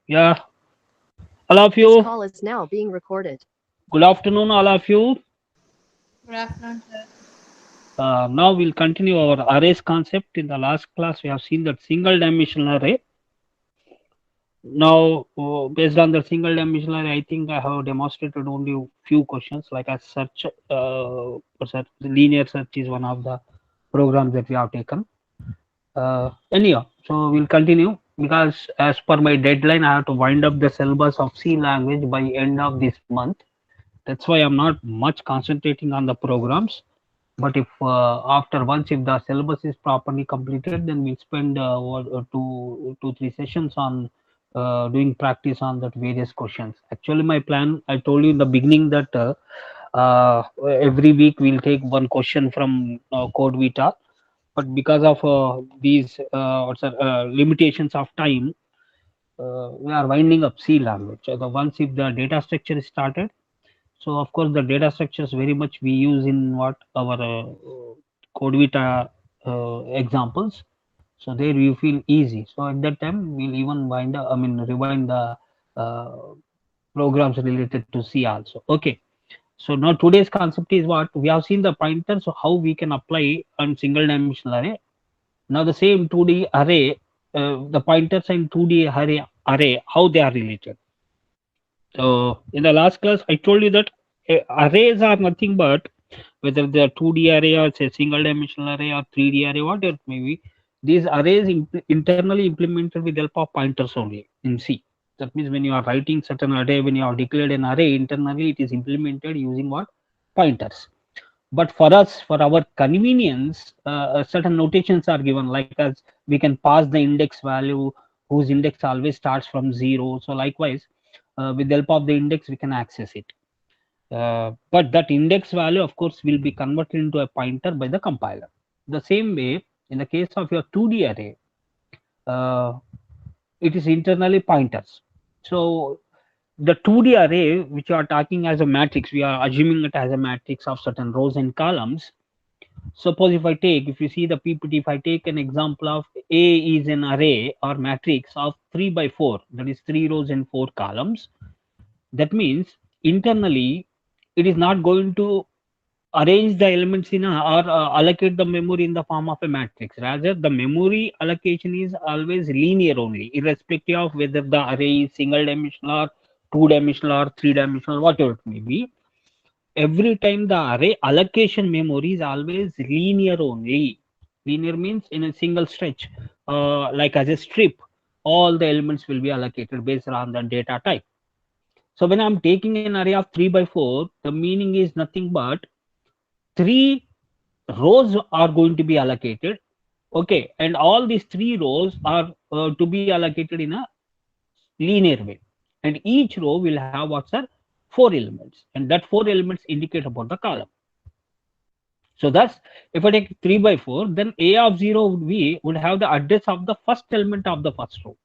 Yeah, all of This you. call is now being recorded. Good afternoon, all of you. Good afternoon, sir. Now we'll continue our arrays concept. In the last class, we have seen that single dimensional array. Now, based on the single dimensional array, I think I have demonstrated only few questions. Like a search, linear search is one of the programs that we have taken. Anyhow, so we'll continue because as per my deadline, I have to wind up the syllabus of C language by end of this month. That's why I'm not much concentrating on the programs. But if after once if the syllabus is properly completed, then we'll spend two, 3 sessions on doing practice on that various questions. Actually, my plan, I told you in the beginning that every week we'll take one question from Code Vita, but because of these limitations of time, we are winding up C language. So the once if the data structure is started, so of course the data structures very much we use in what our CodeVita examples. So there you feel easy. So at that time we'll even wind up, I mean rewind the uh, programs related to C also. Okay. So now today's concept is what we have seen the pointer. So how we can apply on single dimensional array. Now the same 2D array, the pointers in 2D array, how they are related. So in the last class, I told you that arrays are nothing but whether they are 2D array or say single dimensional array or 3D array, whatever it may be, these arrays internally implemented with the help of pointers only in C. That means when you are writing certain array, when you have declared an array internally, it is implemented using what? Pointers. But for us, for our convenience, certain notations are given, like as we can pass the index value whose index always starts from 0. So likewise, with the help of the index, we can access it. But that index value, of course, will be converted into a pointer by the compiler. The same way, in the case of your 2D array, uh, it is internally pointers. So the 2D array, which you are talking as a matrix, we are assuming it as a matrix of certain rows and columns. Suppose if you see the PPT, if I take an example of A is an array or matrix of 3 by 4, that is 3 rows and 4 columns. That means internally, it is not going to arrange the elements in or allocate the memory in the form of a matrix. Rather, the memory allocation is always linear only, irrespective of whether the array is single dimensional or two dimensional or three dimensional, whatever it may be. Every time the array allocation memory is always linear only. Linear means in a single stretch, like as a strip, all the elements will be allocated based on the data type. So when I'm taking an array of 3 by 4, the meaning is nothing but 3 rows are going to be allocated. Okay, and all these 3 rows are to be allocated in a linear way, and each row will have what's are 4 elements, and that 4 elements indicate about the column. So thus, if I take 3 by 4, then a of 0 would have the address of the first element of the first row,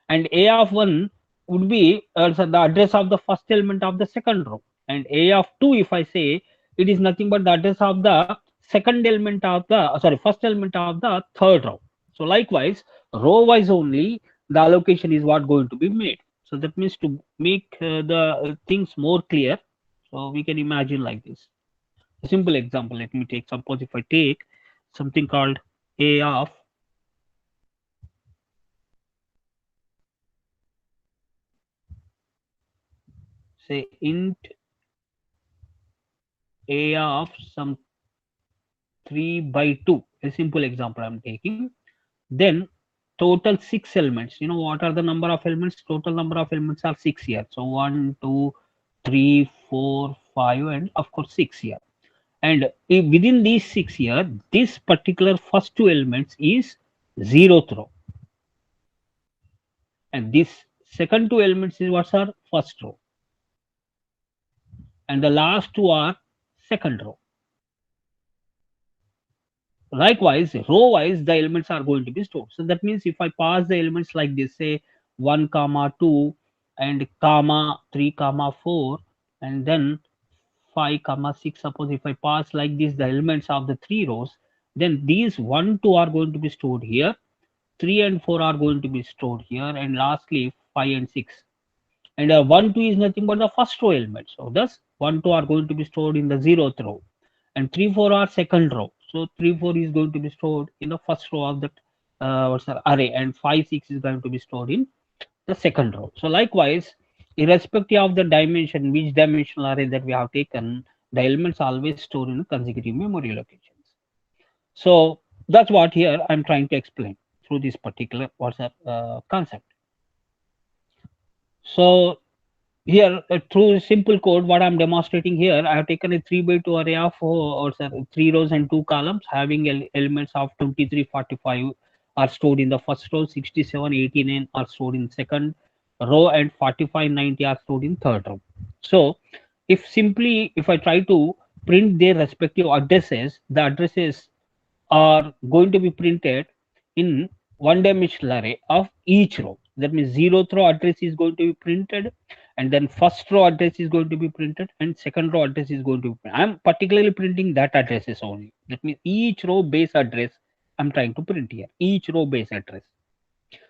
and a of 1 would be also the address of the first element of the second row, and a of 2, if I say, it is nothing but the address of the second element of the first element of the third row. So likewise, row wise only the allocation is what going to be made. So that means to make the things more clear, so we can imagine like this. A simple example, let me take, suppose if I take something called a of, say, int a of some 3 by 2, a simple example I'm taking. Then total 6 elements. You know what are the number of elements? Total number of elements are 6 here. So 1, 2, 3, 4, 5, and of course 6 here. And if within these 6 here, this particular first two elements is 0th row, and this second two elements is what's our first row, and the last two are second row. Likewise, row wise, the elements are going to be stored. So that means if I pass the elements like this, say 1 comma 2 and comma 3 comma 4, and then 5 comma 6, suppose if I pass like this the elements of the three rows, then these 1 2 are going to be stored here, 3 and 4 are going to be stored here, and lastly 5 and 6. And 1, 2 is nothing but the first row element. So thus 1, 2 are going to be stored in the 0th row, and 3, 4 are second row. So 3, 4 is going to be stored in the first row of that array, and 5, 6 is going to be stored in the second row. So likewise, irrespective of the dimension, which dimensional array that we have taken, the elements always stored in consecutive memory locations. So that's what here I'm trying to explain through this particular concept. So here through simple code, what I'm demonstrating here, I have taken a 3 by 2 array of 3 rows and 2 columns having elements of 23, 45 are stored in the first row, 67, 89 are stored in second row, and 45, 90 are stored in third row. So if I try to print their respective addresses, the addresses are going to be printed in one dimensional array of each row. That means 0th row address is going to be printed, and then first row address is going to be printed, and second row address is going to be printed. I'm particularly printing that addresses only. That means each row base address I'm trying to print here, each row base address.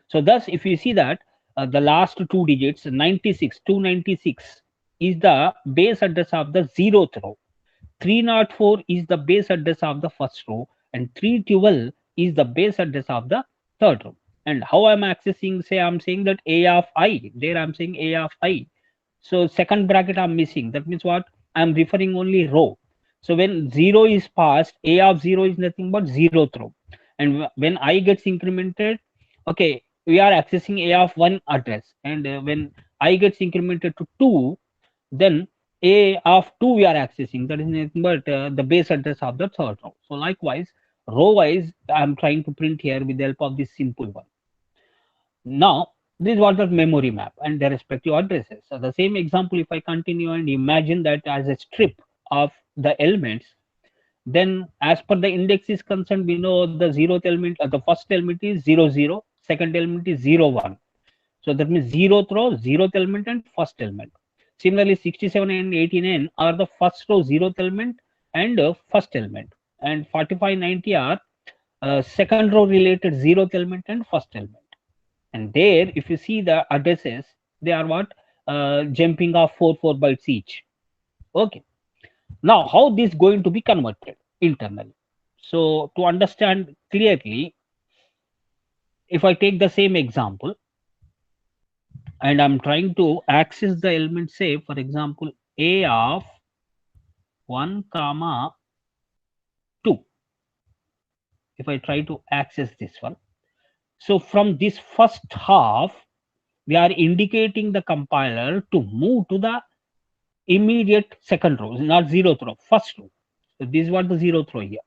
So thus, if you see that the last two digits 96, 296 is the base address of the 0th row. 304 is the base address of the first row, and 312 is the base address of the third row. And how I'm accessing, say I'm saying that a of I, there I'm saying a of I. So second bracket I'm missing. That means what? I'm referring only row. So when 0 is passed, a of 0 is nothing but 0th row. And when I gets incremented, okay, we are accessing a of 1 address. And when I gets incremented to 2, then a of 2 we are accessing, that is nothing but the base address of the third row. So likewise, row wise I'm trying to print here with the help of this simple one. Now this is what the memory map and their respective addresses. So the same example, if I continue and imagine that as a strip of the elements, then as per the index is concerned, we know the 0th element, the first element is 0, 0, second element is 0, 1. So that means 0th row, 0th element, and first element. Similarly, 67 and 89 are the first row 0th element and first element, and 45, 90 are second row related 0th element and first element. And there, if you see the addresses, they are what? Jumping of 4 bytes each. Okay. Now, how this going to be converted internally? So to understand clearly, if I take the same example, and I'm trying to access the element, say for example a of 1 comma 2. If I try to access this one, so from this first half we are indicating the compiler to move to the immediate second row, not 0th row, first row. So this is what the 0th row here.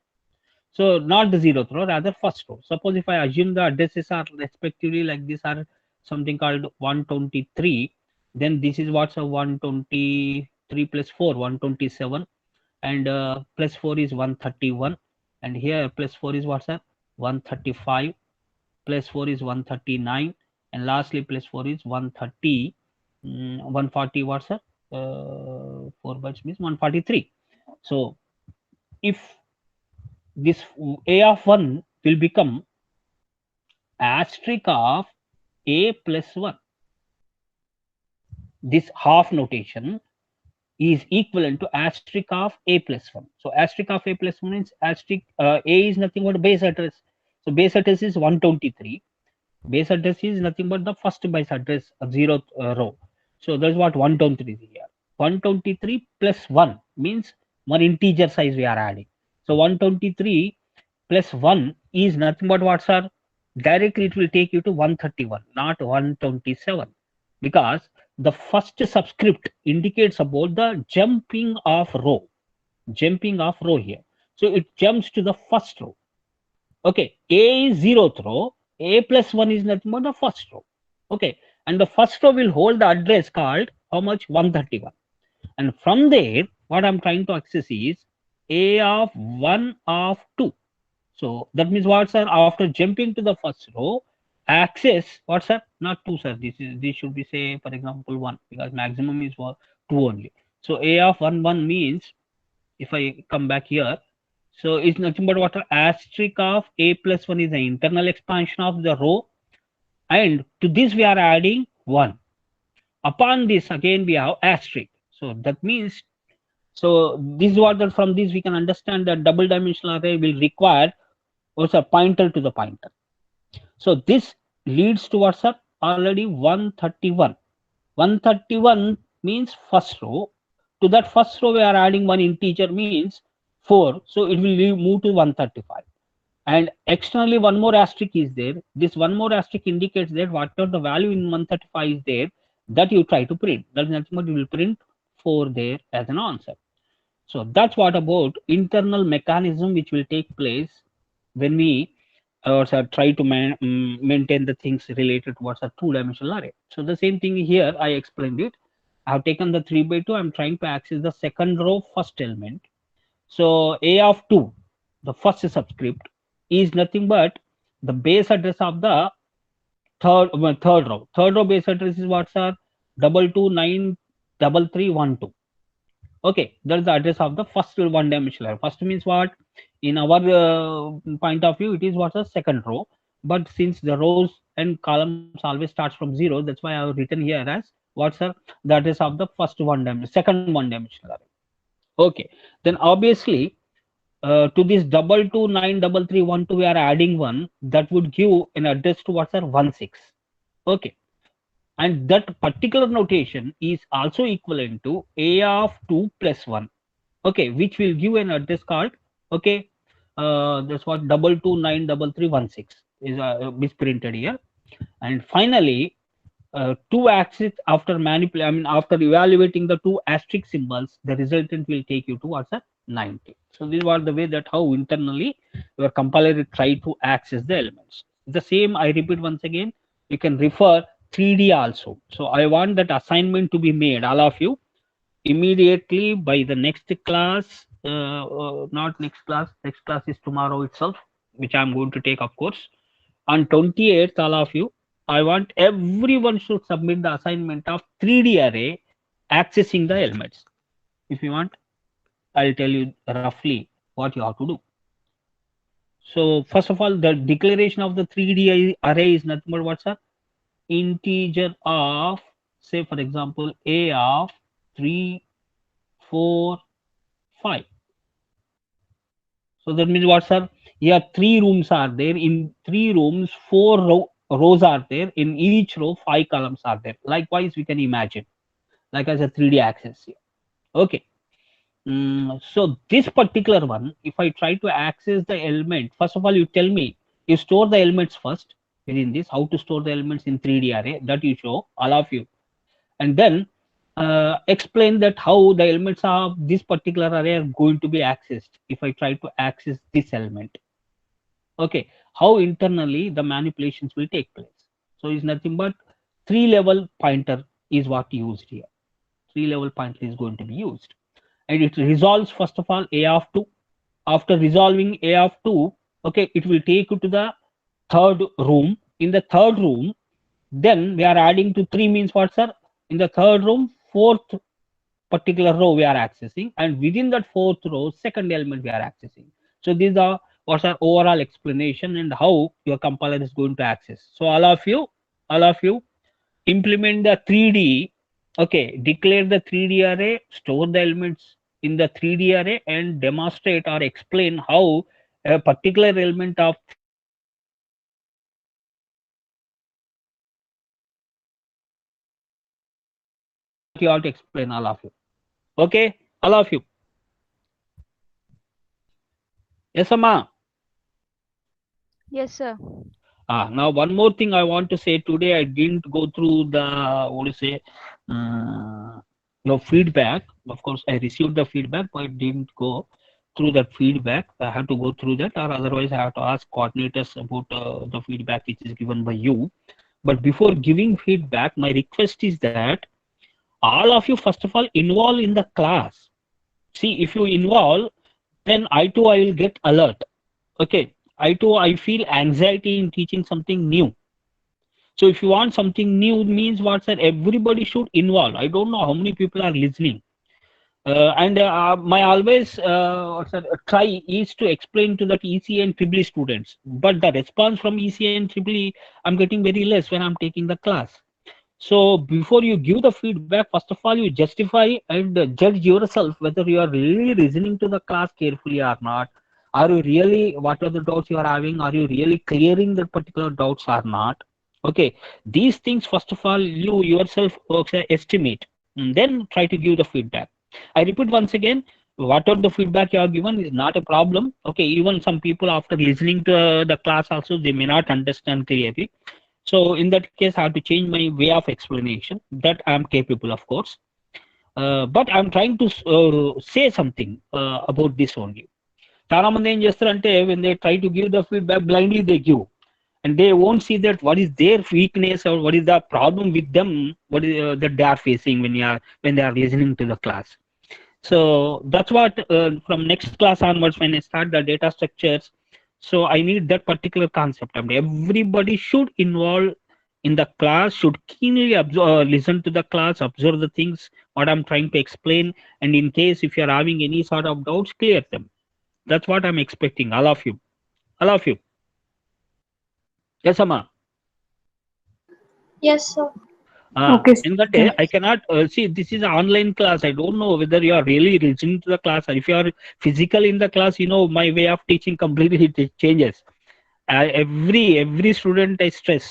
So not the 0th row, rather first row. Suppose if I assume the addresses are respectively like this are something called 123, then this is what's a 123 plus 4, 127, and plus 4 is 131, and here plus 4 is what's a 135, plus 4 is 139, and lastly plus 4 is 130, 140, what's a 4 bytes means 143. So if this a of 1 will become asterisk of a plus 1, this half notation is equivalent to asterisk of a plus 1. So asterisk of a plus 1 means asterisk a is nothing but base address. So base address is 123. Base address is nothing but the first base address of 0th row. So that's what 123 is here. 123 plus 1 means one integer size we are adding. So 123 plus 1 is nothing but what's our, directly it will take you to 131, not 127, because the first subscript indicates about the jumping of row here. So it jumps to the first row. Okay, a is 0th row, a plus 1 is nothing but the first row. Okay, and the first row will hold the address called how much? 131. And from there, what I'm trying to access is a of 1 of 2. So that means what, sir? After jumping to the first row, access what, sir? Not 2, sir. This should be, say for example 1, because maximum is for 2 only. So a of 1 1 means, if I come back here, so it's nothing but what, asterisk of a plus 1 is the internal expansion of the row, and to this we are adding 1. Upon this, again, we have asterisk. So that means, so this is what from this we can understand that double dimensional array will require also a pointer to the pointer. So this leads towards a already 131. 131 means first row. To that first row, we are adding one integer means 4. So it will move to 135. And externally, one more asterisk is there. This one more asterisk indicates that whatever the value in 135 is there, that you try to print. That is nothing but you will print 4 there as an answer. So that's what about internal mechanism which will take place when we try to maintain the things related towards a two-dimensional array. So the same thing here, I explained it. I have taken the 3 by 2. I'm trying to access the second row first element. So A of 2, the first subscript, is nothing but the base address of the third row. Third row base address is what, sir? 2293312. Okay, that's the address of the first one-dimensional array. First means what? In our point of view, it is what's the second row. But since the rows and columns always starts from 0, that's why I have written here as what's the address of the second one-dimensional array. Okay, then obviously to this 2293312 we are adding one that would give an address to what's 16. Okay, and that particular notation is also equivalent to A of 2 plus 1. Okay, which will give an address called, okay, that's what 2293316 is misprinted here. And finally, two axes after after evaluating the two asterisk symbols, the resultant will take you towards a 90. So this was the way that how internally your compiler try to access the elements. The same, I repeat once again, you can refer 3D also. So I want that assignment to be made, all of you, immediately by the next class. Not next class is tomorrow itself, which I'm going to take, of course. On 28th, all of you, I want everyone should submit the assignment of 3D array accessing the elements. If you want, I'll tell you roughly what you have to do. So first of all, the declaration of the 3D array is nothing but what's a integer of, say for example, A of 3, 4, 5. So that means what's up? Here 3 rooms are there. In 3 rooms, 4 rows are there. In each row, 5 columns are there. Likewise, we can imagine like as a 3D axis here. Okay. So this particular one, if I try to access the element, first of all, you tell me, you store the elements first within this, how to store the elements in 3D array, that you show, all of you. And then explain that how the elements of this particular array are going to be accessed if I try to access this element. Okay, how internally the manipulations will take place. So it's nothing but 3-level pointer is what used here. 3-level pointer is going to be used. And it resolves first of all A of 2. After resolving A of 2, okay, it will take you to the third room. In the third room, then we are adding to 3 means what, sir? In the third room, 4th particular row we are accessing, and within that 4th row, second element we are accessing. So these are what's our overall explanation and how your compiler is going to access. So all of you implement the 3D. Okay, declare the 3D array, store the elements in the 3D array, and demonstrate or explain how a particular element of you have to explain, all of you. Okay, all of you. Yes, Amma. Yes, sir. Now one more thing I want to say. Today I didn't go through the your feedback. Of course, I received the feedback, but I didn't go through that feedback. I have to go through that, or otherwise I have to ask coordinators about the feedback which is given by you. But before giving feedback, my request is that all of you first of all involve in the class. See, if you involve, then I will get alert. Okay, I feel anxiety in teaching something new. So if you want something new, means what, sir? Everybody should involve. I don't know how many people are listening. And my always try is to explain to that ECA and EEE students. But the response from ECA and EEE, I'm getting very less when I'm taking the class. So before you give the feedback, first of all, you justify and judge yourself whether you are really listening to the class carefully or not. Are you really, what are the doubts you are having? Are you really clearing the particular doubts or not? Okay, these things, first of all, you yourself estimate and then try to give the feedback. I repeat once again, whatever the feedback you are given is not a problem. Okay, even some people after listening to the class also, they may not understand clearly. So in that case, I have to change my way of explanation that I am capable, of course. But I'm trying to say something about this only. చాలా మంది ఏం చేస్తారంటే when they try to give the feedback blindly they give and they won't see that what is their weakness or what is the problem with them, what is that they are facing when they are listening to the class. So that's what from next class onwards when I start the data structures, so I need that particular concept. I mean, everybody should involve in the class, should keenly listen to the class, observe the things what I'm trying to explain, and in case if you're having any sort of doubts, clear them. That's what I'm expecting, all of you. All of you. Yes, Amma. Yes, sir. Okay, In that sir. I cannot see this is an online class. I don't know whether you are really listening to the class or if you are physical in the class. You know, my way of teaching completely changes. Every student I stress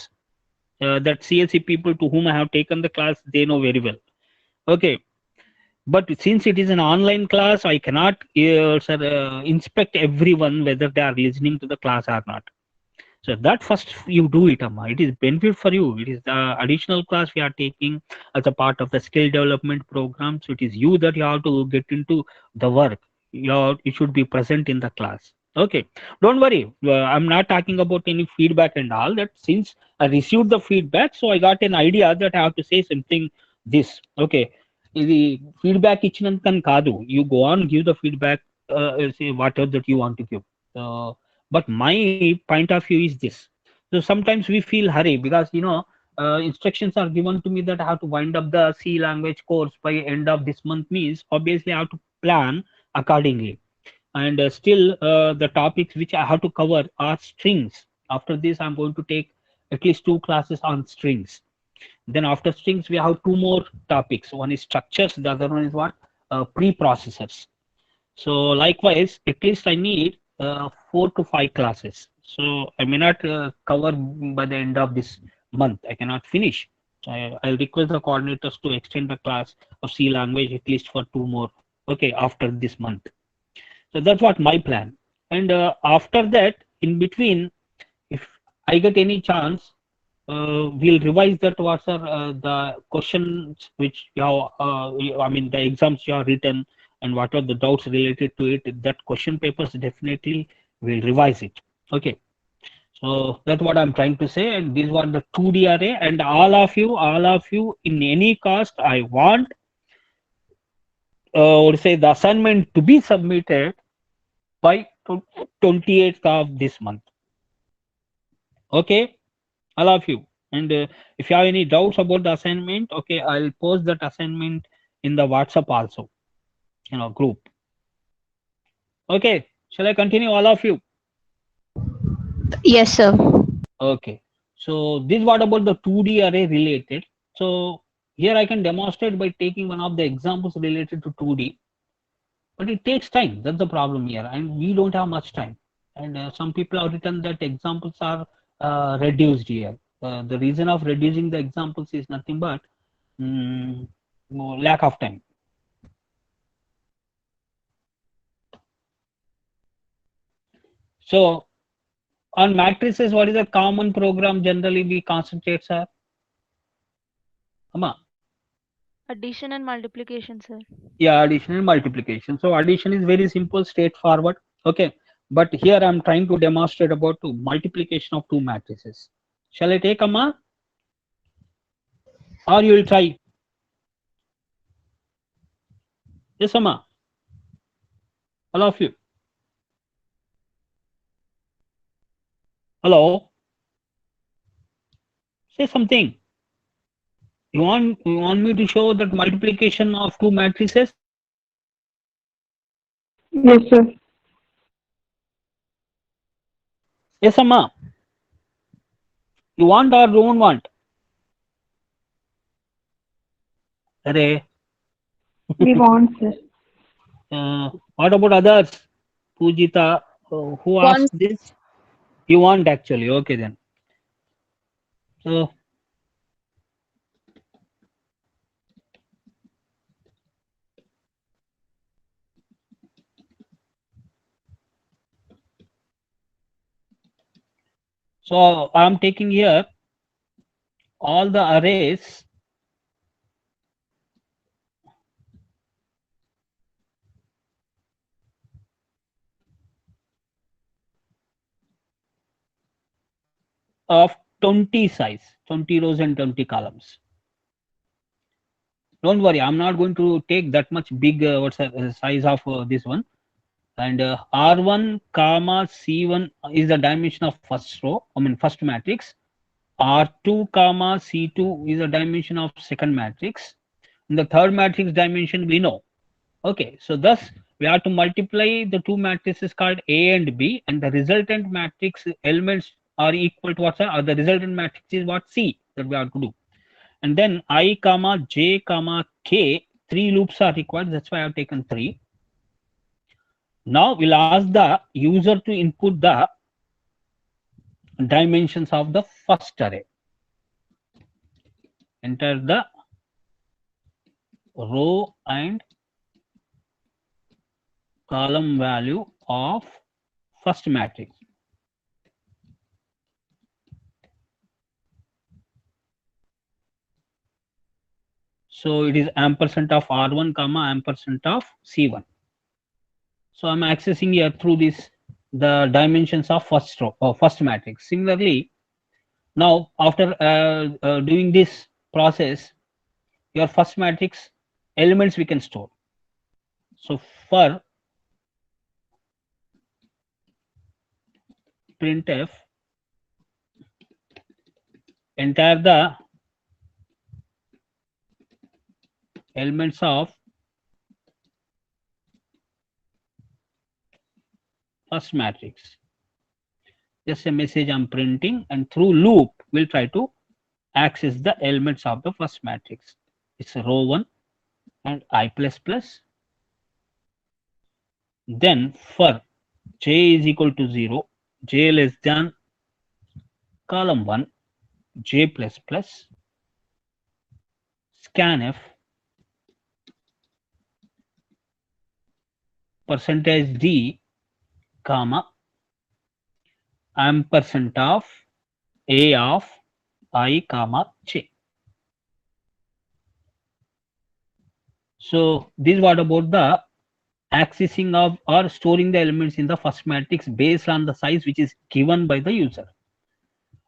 that CLC people to whom I have taken the class, they know very well. Okay, but since it is an online class, I cannot inspect everyone whether they are listening to the class or not. So that first you do it, Amma. It is benefit for you. It is the additional class we are taking as a part of the skill development program. So it is you that you have to get into the work. You should be present in the class. Okay, don't worry. I'm not talking about any feedback and all that. Since I received the feedback, so I got an idea that I have to say something. This okay. ఇది feedback ఇచ్చినందుకని కాదు. You go on, give the feedback. Say whatever that you want to give. But my point of view is this. So sometimes we feel hurry because instructions are given to me that I have to wind up the C language course by end of this month, means obviously I have to plan accordingly. And still the topics which I have to cover are strings. After this I'm going to take at least 2 classes on strings. Then after strings we have 2 more topics. One is structures, the other one is what, preprocessors. So likewise, at least I need 4 to 5 classes. So I may not cover by the end of this month. I cannot finish. So I'll request the coordinators to extend the class of C language at least for 2 more. Okay, after this month. So that's what my plan. And after that, in between, if I get any chance, we'll revise that. What are the questions which you have, I mean, the exams you have written and what are the doubts related to it. That question papers definitely will revise it. Okay. So that's what I'm trying to say. And these were the 2D array. And all of you, in any cost, I want, or say the assignment to be submitted by 28th of this month. Okay, all of you. And if you have any doubts about the assignment, okay, I'll post that assignment in the WhatsApp also, group. Okay, shall I continue, all of you? Yes, sir. Okay, so this what about the 2D array related. So here I can demonstrate by taking one of the examples related to 2D, but it takes time. That's the problem here, and we don't have much time. And some people have written that examples are reduced here. The reason of reducing the examples is nothing but lack of time. So on matrices, what is a common program generally we concentrate, sir? Amma? Addition and multiplication, sir. Yeah, addition and multiplication. So addition is very simple, straightforward. Okay, but here I'm trying to demonstrate about multiplication of 2 matrices. Shall I take, Amma? Or you will try? Yes, Amma. All of you. Hello. Say something. You want me to show that multiplication of 2 matrices? Yes, sir. Yes, Amma. You want or don't want? Array. We want, sir. What about others? Pujita, who asked One. this? You want actually. Okay then. So I'm taking here all the arrays of 20 size, 20 rows and 20 columns. Don't worry, I'm not going to take that much big size of this one. And R1 comma C1 is the dimension of first row, first matrix. R2 comma C2 is the dimension of second matrix. In the third matrix dimension we know. Okay, so thus we have to multiply the two matrices called A and B, and the resultant matrix elements are equal to what, sir? Or the resultant matrix is what? C, that we have to do. And then I comma J comma K, 3 loops are required. That's why I have taken 3. Now we'll ask the user to input the dimensions of the first array. Enter the row and column value of first matrix. So it is ampersand of R1 comma ampersand of C1. So I'm accessing here through this the dimensions of first row or first matrix. Similarly, now after doing this process, your first matrix elements we can store. So for printf, enter the elements of first matrix. Just a message I'm printing, and through loop we'll try to access the elements of the first matrix. It's row 1 and I plus plus. Then for j is equal to 0, j less than column 1, j plus plus, scanf percentage d comma ampersand of a of I comma j. So this is what about the accessing of or storing the elements in the first matrix based on the size which is given by the user.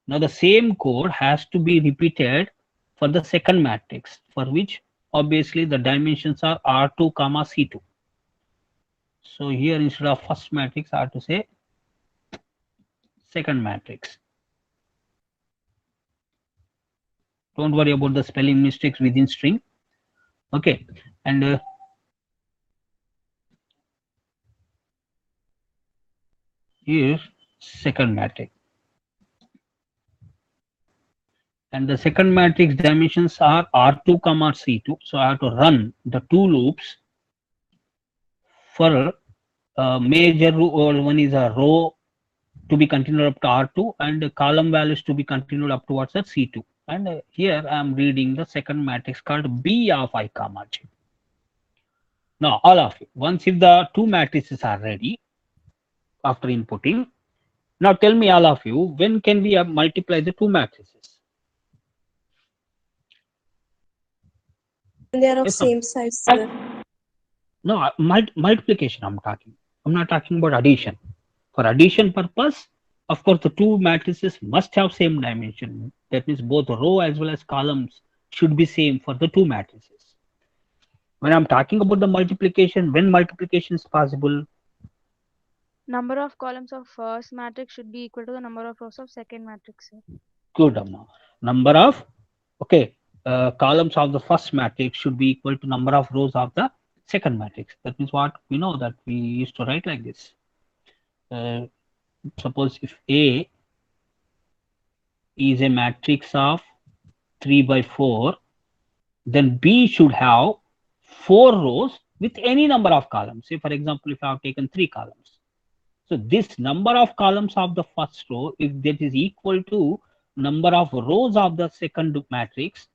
Now the same code has to be repeated for the second matrix, for which obviously the dimensions are R2 comma C2. So here instead of first matrix I have to say second matrix. Don't worry about the spelling mistakes within string. Okay, and here second matrix. And the second matrix dimensions are R2 comma C2. So I have to run the two loops for major one is a row to be continued up to R2 and the column values to be continued up towards the C2. And here I am reading the second matrix called B of I comma j. Now all of you, once if the two matrices are ready after inputting, now tell me all of you, when can we multiply the two matrices? They are of Yes, same size, sir. no, multiplication I'm talking. I'm not talking about addition. For addition purpose, of course, the two matrices must have same dimension. That means both row as well as columns should be same for the two matrices. When I'm talking about the multiplication, when multiplication is possible? Number of columns of first matrix should be equal to the number of rows of second matrix, sir. Good, Amma. Number of, okay, columns of the first matrix should be equal to number of rows of the second matrix. That means what we know that we used to write like this. Suppose if A is a matrix of 3 by 4, then B should have 4 rows with any number of columns. Say, for example, if I have taken 3 columns. So this number of columns of the first row, if that is equal to number of rows of the second matrix,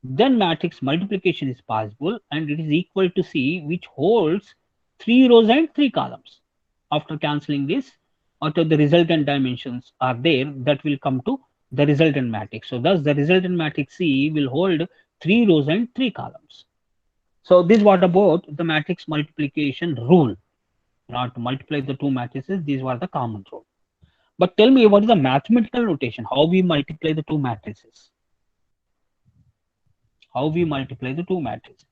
then matrix multiplication is possible, and it is equal to C, which holds 3 rows and 3 columns. After cancelling this, after the resultant dimensions are there, that will come to the resultant matrix. So thus the resultant matrix C will hold 3 rows and 3 columns. So this what about the matrix multiplication rule. Not to multiply the two matrices, these were the common rule. But tell me, what is the mathematical notation? How we multiply the two matrices? How we multiply the two matrices?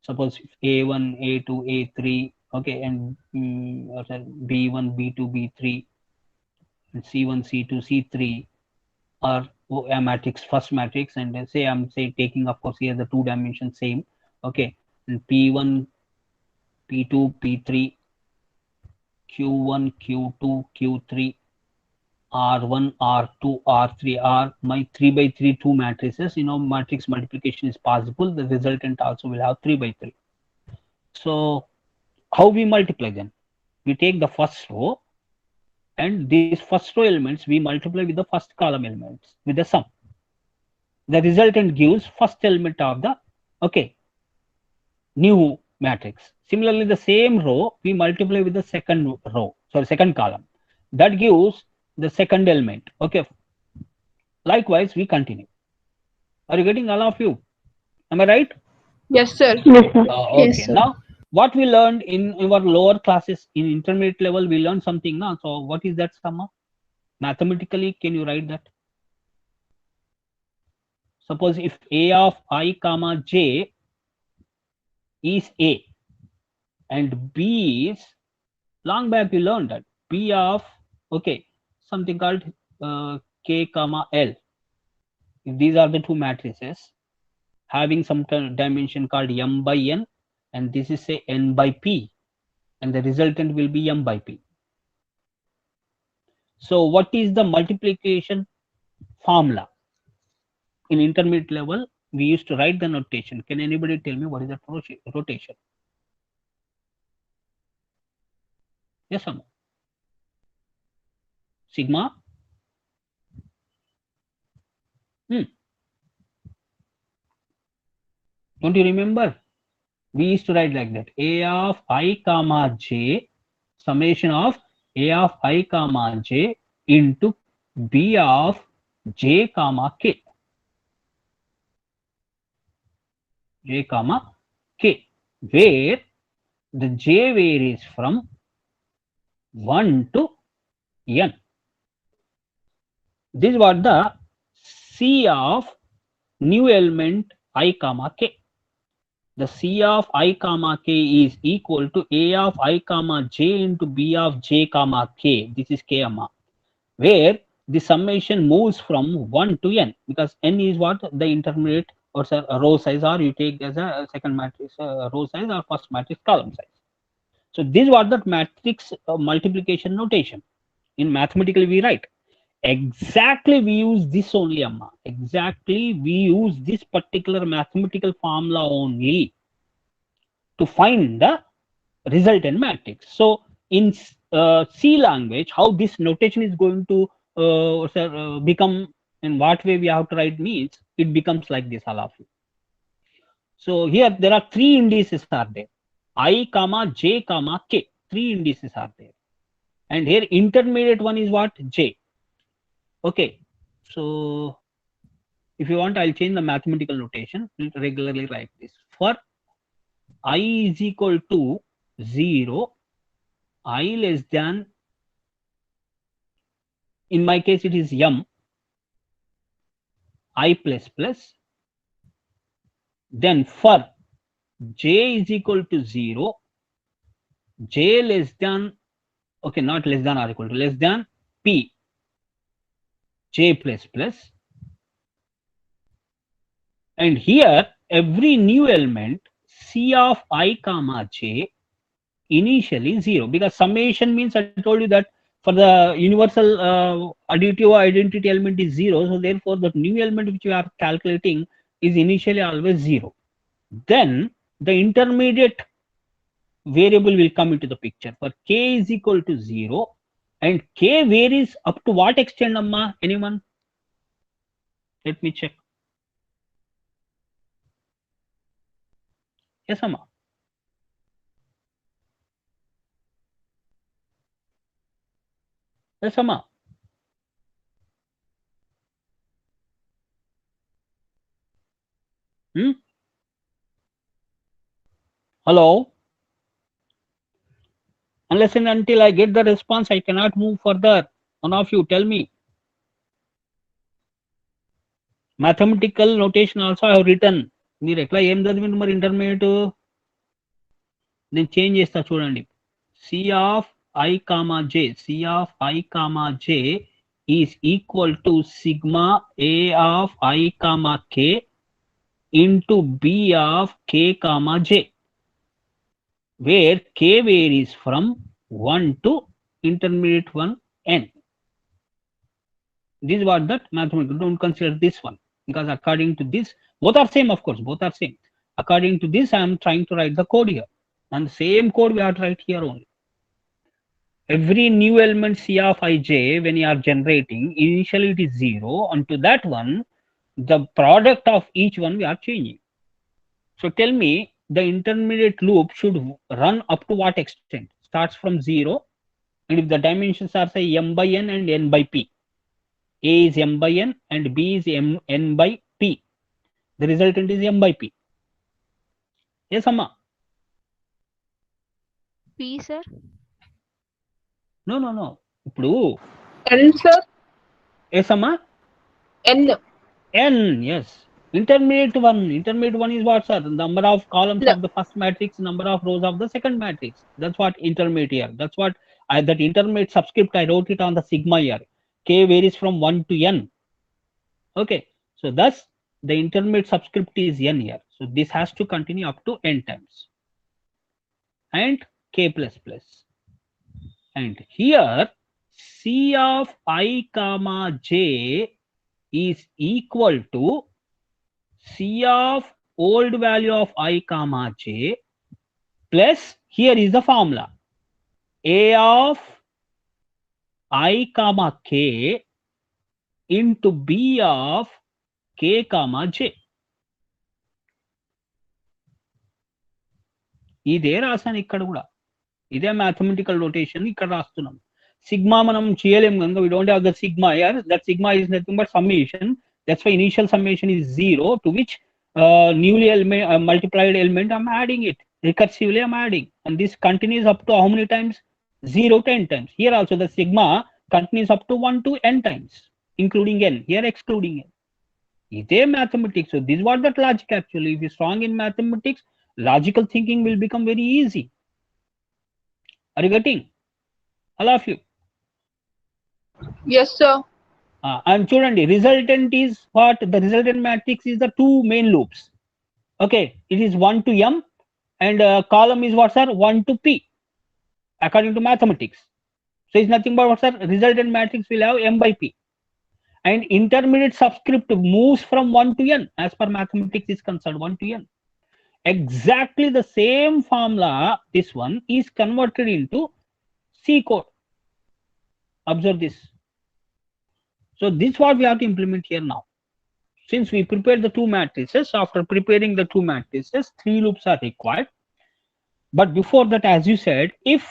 Suppose if A1, A2, A3, okay, and B1, B2, B3, and C1, C2, C3 are a matrix, first matrix, and say I'm taking, of course, here the two dimensions same, okay, and P1, P2, P3, Q1, Q2, Q3, R1, R2, R3 are my 3 by 3 two matrices. Matrix multiplication is possible. The resultant also will have 3 by 3. So how we multiply them? We take the first row, and these first row elements we multiply with the first column elements with the sum. The resultant gives first element of the new matrix. Similarly, the same row we multiply with the second column. That gives the second element. Okay. Likewise, we continue. Are you getting, all of you? Am I right? Yes, sir. Yes, sir. Okay. Yes, sir. Now, what we learned in our lower classes, in intermediate level, we learned something now. So, what is that summa? Mathematically, can you write that? Suppose if A of I comma J is A, and B is, long back we learned that B of something called K comma L. If these are the two matrices having some dimension called M by N, and this is say N by P, and the resultant will be M by P. So what is the multiplication formula? In intermediate level, we used to write the notation. Can anybody tell me what is the rotation? Yes or no? Sigma? Don't you remember? We used to write like that. A of I comma J, summation of A of I comma J into B of J comma K. J comma K, where the J varies from 1 to N. This was the C of new element I comma K. The C of I comma K is equal to A of I comma J into B of J comma K. This is K comma, where the summation moves from 1 to N, because N is what? The intermediate or row size, or you take as a second matrix row size, or first matrix column size. So this was the matrix multiplication notation. In mathematical we write. Exactly we use this only, Amma. Exactly we use this particular mathematical formula only to find the resultant matrix. So in C language, how this notation is going to become, in what way we have to write means, it becomes like this, all of you. So here there are 3 indices are there. I comma J comma K. 3 indices are there. And here intermediate one is what? J. Okay. So if you want, I'll change the mathematical notation regularly like this. For I is equal to 0, I less than, in my case it is M, I plus plus. Then for J is equal to 0, J less than, not less than or equal to, less than P, J plus plus. And here every new element C of I comma J initially 0, because summation means, I told you that for the universal additive identity element is 0. So therefore the new element which you are calculating is initially always 0. Then the intermediate variable will come into the picture. For k is equal to 0, and k varies up to what extent, Amma? Anyone? Let me check. Yes, Amma. Yes, Amma. Hello? Unless and until I get the response, I cannot move further. One of you tell me. Mathematical notation also I have written. మీరు ఎట్లా ఏం చదివింది మరి intermediate నేను change చేస్తా చూడండి. C of I comma j, C of I comma j is equal to sigma A of I comma k into B of k comma j, where k varies from 1 to intermediate 1 n. This is what that mathematical. Don't consider this one, because according to this, both are same, of course, both are same. According to this, I am trying to write the code here, and the same code we have to write here only. Every new element C of ij, when you are generating, initially it is 0, and to that one, the product of each one we are changing. So tell me, the intermediate loop should run up to what extent? Starts from 0, and if the dimensions are say m by n and n by p, A is m by n and B is n by p. The resultant is m by p. Yes, Amma? P, sir? No. ఇప్పుడు N, sir. Yes, Amma? N. N, yes. Intermediate one is what, sir? The number of columns of the first matrix, number of rows of the second matrix. That's what intermediate here. That's what that intermediate subscript, I wrote it on the sigma here. K varies from 1 to n. Okay, so thus the intermediate subscript is n here. So this has to continue up to n times. And k plus plus. And here C of I comma j is equal to C of old value of I comma j plus, here is the formula, A of I comma k into B of k comma j. ఇదే రాసాను ఇక్కడ కూడా, ఇదే mathematical notation ఇక్కడ రాస్తున్నాం. Sigma మనం చేయలేము కనుక we don't have the sigma here. That sigma is nothing but summation. That's why initial summation is 0, to which newly multiplied element I'm adding it. Recursively I'm adding. And this continues up to how many times? 0 to n times. Here also the sigma continues up to 1 to n times, including n. Here excluding n. Iде mathematics. So this is what that logic actually. If you're strong in mathematics, logical thinking will become very easy. Are you getting? All of you? Yes, sir. And chudandi, resultant is what? The resultant matrix is the two main loops. Okay, it is 1 to m, and column is what, sir? 1 to p, according to mathematics. So it's nothing but what, sir? Resultant matrix will have m by p, and intermediate subscript moves from 1 to n as per mathematics is concerned, 1 to n. Exactly the same formula, this one is converted into C code. Observe this. So this is what we have to implement here now. Since we prepared the two matrices, after preparing the two matrices, 3 loops are required. But before that, as you said, if,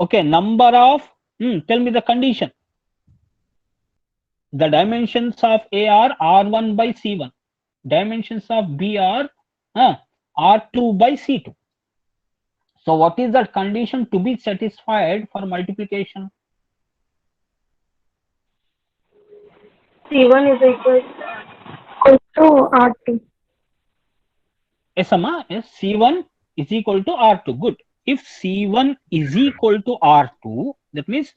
okay, number of, tell me the condition. The dimensions of A are R1 by C1. Dimensions of B are R2 by C2. So what is the condition to be satisfied for multiplication? C1 is equal to R2. Yes, Amma. Yes, C1 is equal to R2. Good. If C1 is equal to R2, that means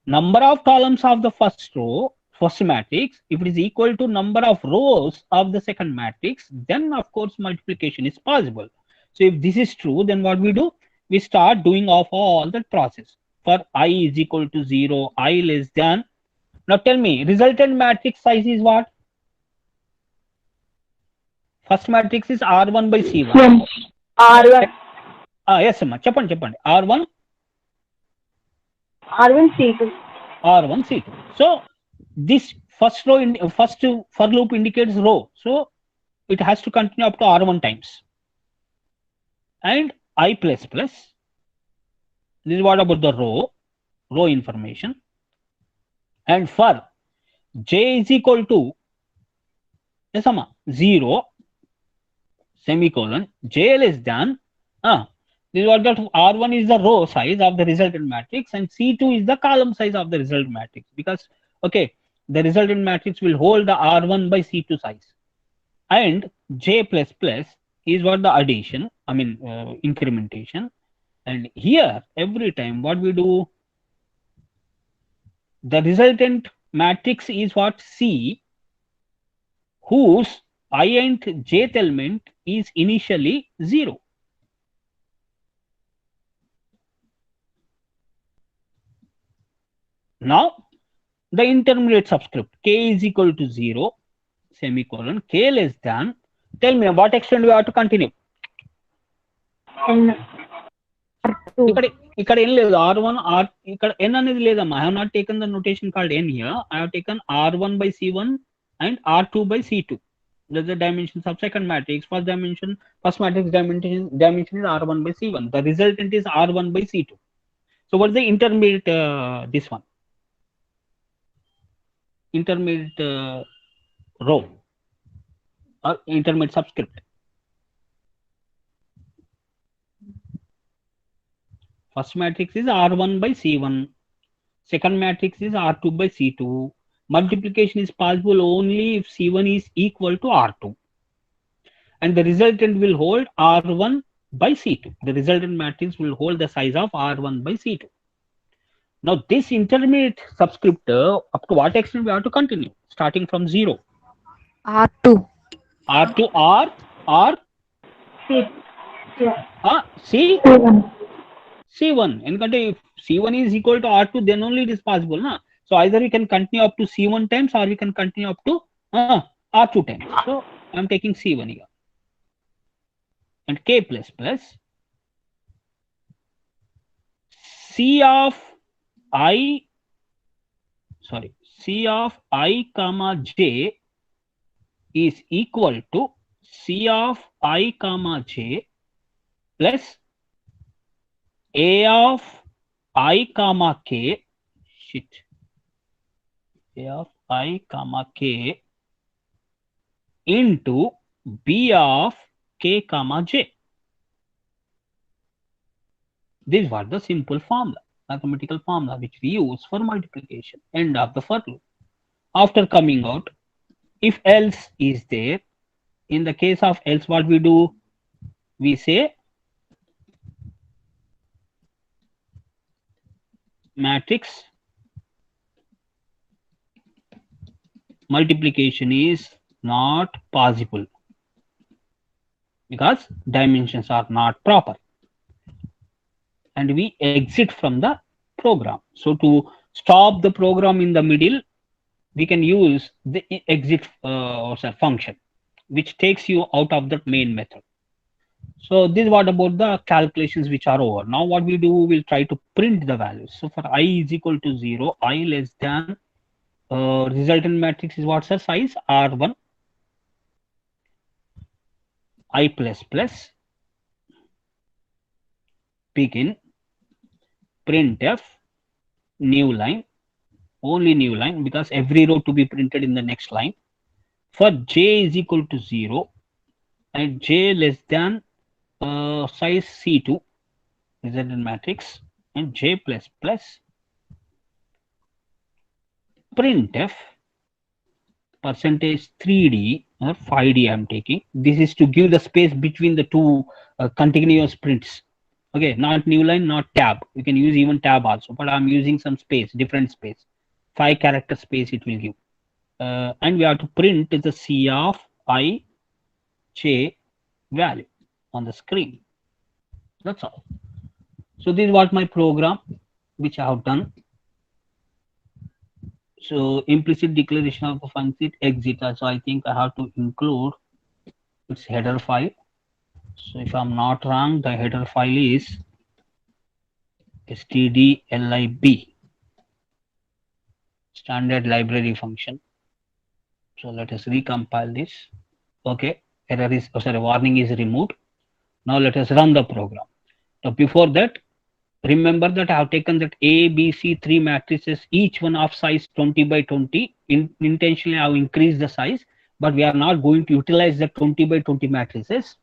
number of columns of the first row, first matrix, if it is equal to number of rows of the second matrix, then of course multiplication is possible. So if this is true, then what we do? We start doing of all that process. For I is equal to 0, I less than. Now tell me, resultant matrix size is what? First matrix is R1 by C1. One. R1. Yes, amma. Cheppandi. R1, R1 C2. R1, C2. So this first row in first for loop indicates row. So it has to continue up to R1 times. And I plus plus. This is what about the row information. And for j is equal to 0 semicolon j less than this is what that R1 is the row size of the resultant matrix and C2 is the column size of the resultant matrix, because okay, the resultant matrix will hold the R1 by C2 size, and j plus plus is what the addition, I mean incrementation. And here every time what we do, the resultant matrix is what C, whose ith jth element is initially 0. Now the intermediate subscript k is equal to 0 semicolon k less than, tell me what extent we have to continue. N. R2. ఇక్కడ ఏం లేదు, R1 R ఇక్కడ n అనేది లేదమ్మా. I have not taken the notation called n here. I have taken R1 by C1 and R2 by C2. That's the dimensions of second matrix. First matrix dimension is R1 by C1. The resultant is R1 by C2. So what's the intermediate this one? Intermediate row or intermediate subscript. First matrix is R1 by C1. Second matrix is R2 by C2. Multiplication is possible only if C1 is equal to R2. And the resultant will hold R1 by C2. The resultant matrix will hold the size of R1 by C2. Now this intermediate subscript, up to what extent we have to continue? Starting from 0. R2. R2 R C. C C1. C1. And if C1 is equal to R2, then only it is possible. Na? So either we can continue up to C1 times or we can continue up to R2 times. So I'm taking C1 here. And K plus plus C of I comma J is equal to C of I comma J plus A of I comma K, A of I comma K into B of K comma J. This was the simple formula, mathematical formula which we use for multiplication, end of the for loop. After coming out, if else is there, in the case of else what we do, we say matrix multiplication is not possible because dimensions are not proper, and we exit from the program. So to stop the program in the middle, we can use the exit function, which takes you out of the main method. So this is what about the calculations which are over. Now what we do, we'll try to print the values. So for I is equal to 0, I less than resultant matrix is what's the size? R1. I plus plus begin printf new line, only new line because every row to be printed in the next line. For j is equal to 0 and j less than size C2 resultant matrix and j plus plus printf percentage 3d or 5d I'm taking. This is to give the space between the two continuous prints. Okay, not new line, not tab. You can use even tab also, but I'm using some space, different space. 5 character space it will give. And we have to print the C of I j value on the screen. That's all. So this is what my program which I have done. So implicit declaration of the function exit. So I think I have to include It's header file. So if I'm not wrong, the header file is stdlib, standard library function. So let us recompile this. Okay, error is, warning is removed. Now let us run the program. Now before that, remember that I have taken that A, B, C, three matrices, each one of size 20 by 20. Intentionally, I have increased the size, but we are not going to utilize the 20 by 20 matrices.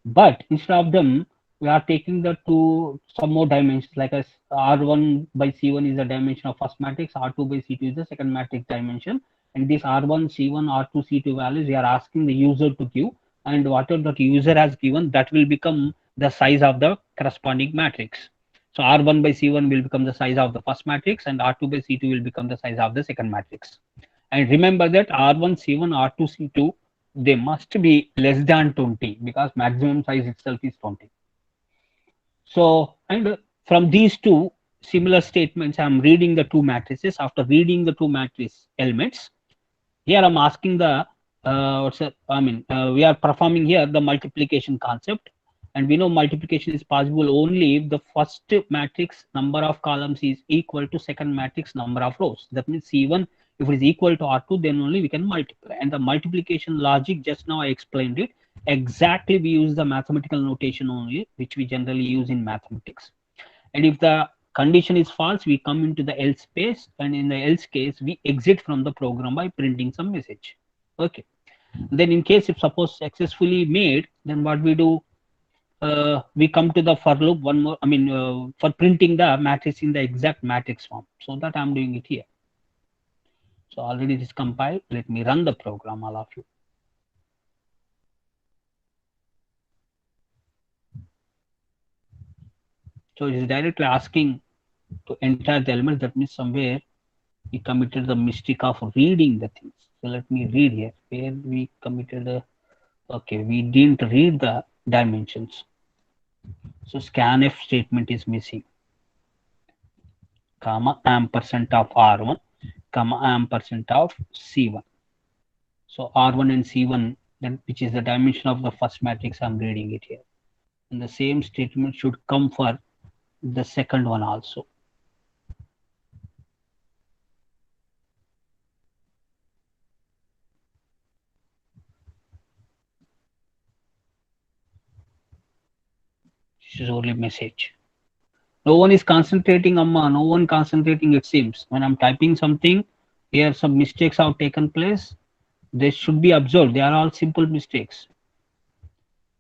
But instead of them, we are taking the some more dimensions, like as R1 by C1 is the dimension of first matrix, R2 by C2 is the second matrix dimension. And this R1, C1, R2, C2 values, we are asking the user to give, and whatever that user has given, that will become the size of the corresponding matrix. So R1 by C1 will become the size of the first matrix, and R2 by C2 will become the size of the second matrix. And remember that R1, C1, R2, C2, they must be less than 20, because maximum size itself is 20. So, and from these two similar statements, I'm reading the two matrices. After reading the two matrix elements, here I'm asking the, we are performing here the multiplication concept. And we know multiplication is possible only if the first matrix number of columns is equal to second matrix number of rows. That means C1, if it is equal to R2, then only we can multiply. And the multiplication logic, just now I explained it. Exactly, we use the mathematical notation only, which we generally use in mathematics. And if the condition is false, we come into the else space, and in the else case, we exit from the program by printing some message. Okay. Then in case if suppose successfully made, then what we do, we come to the for loop one more, for printing the matrix in the exact matrix form. So that I'm doing it here. So already it is compiled. Let me run the program, all of you. So it is directly asking to enter the elements. That means somewhere we committed the mistake of reading the things. So let me read here where we committed the, okay, we didn't read the dimensions. So scanf statement is missing, comma ampersand of R1, comma ampersand of C1. So R1 and C1, then which is the dimension of the first matrix, I'm reading it here. And the same statement should come for the second one also. This is only message. No one is concentrating, Amma. No one concentrating, it seems. When I'm typing something, here some mistakes have taken place. They should be observed. They are all simple mistakes.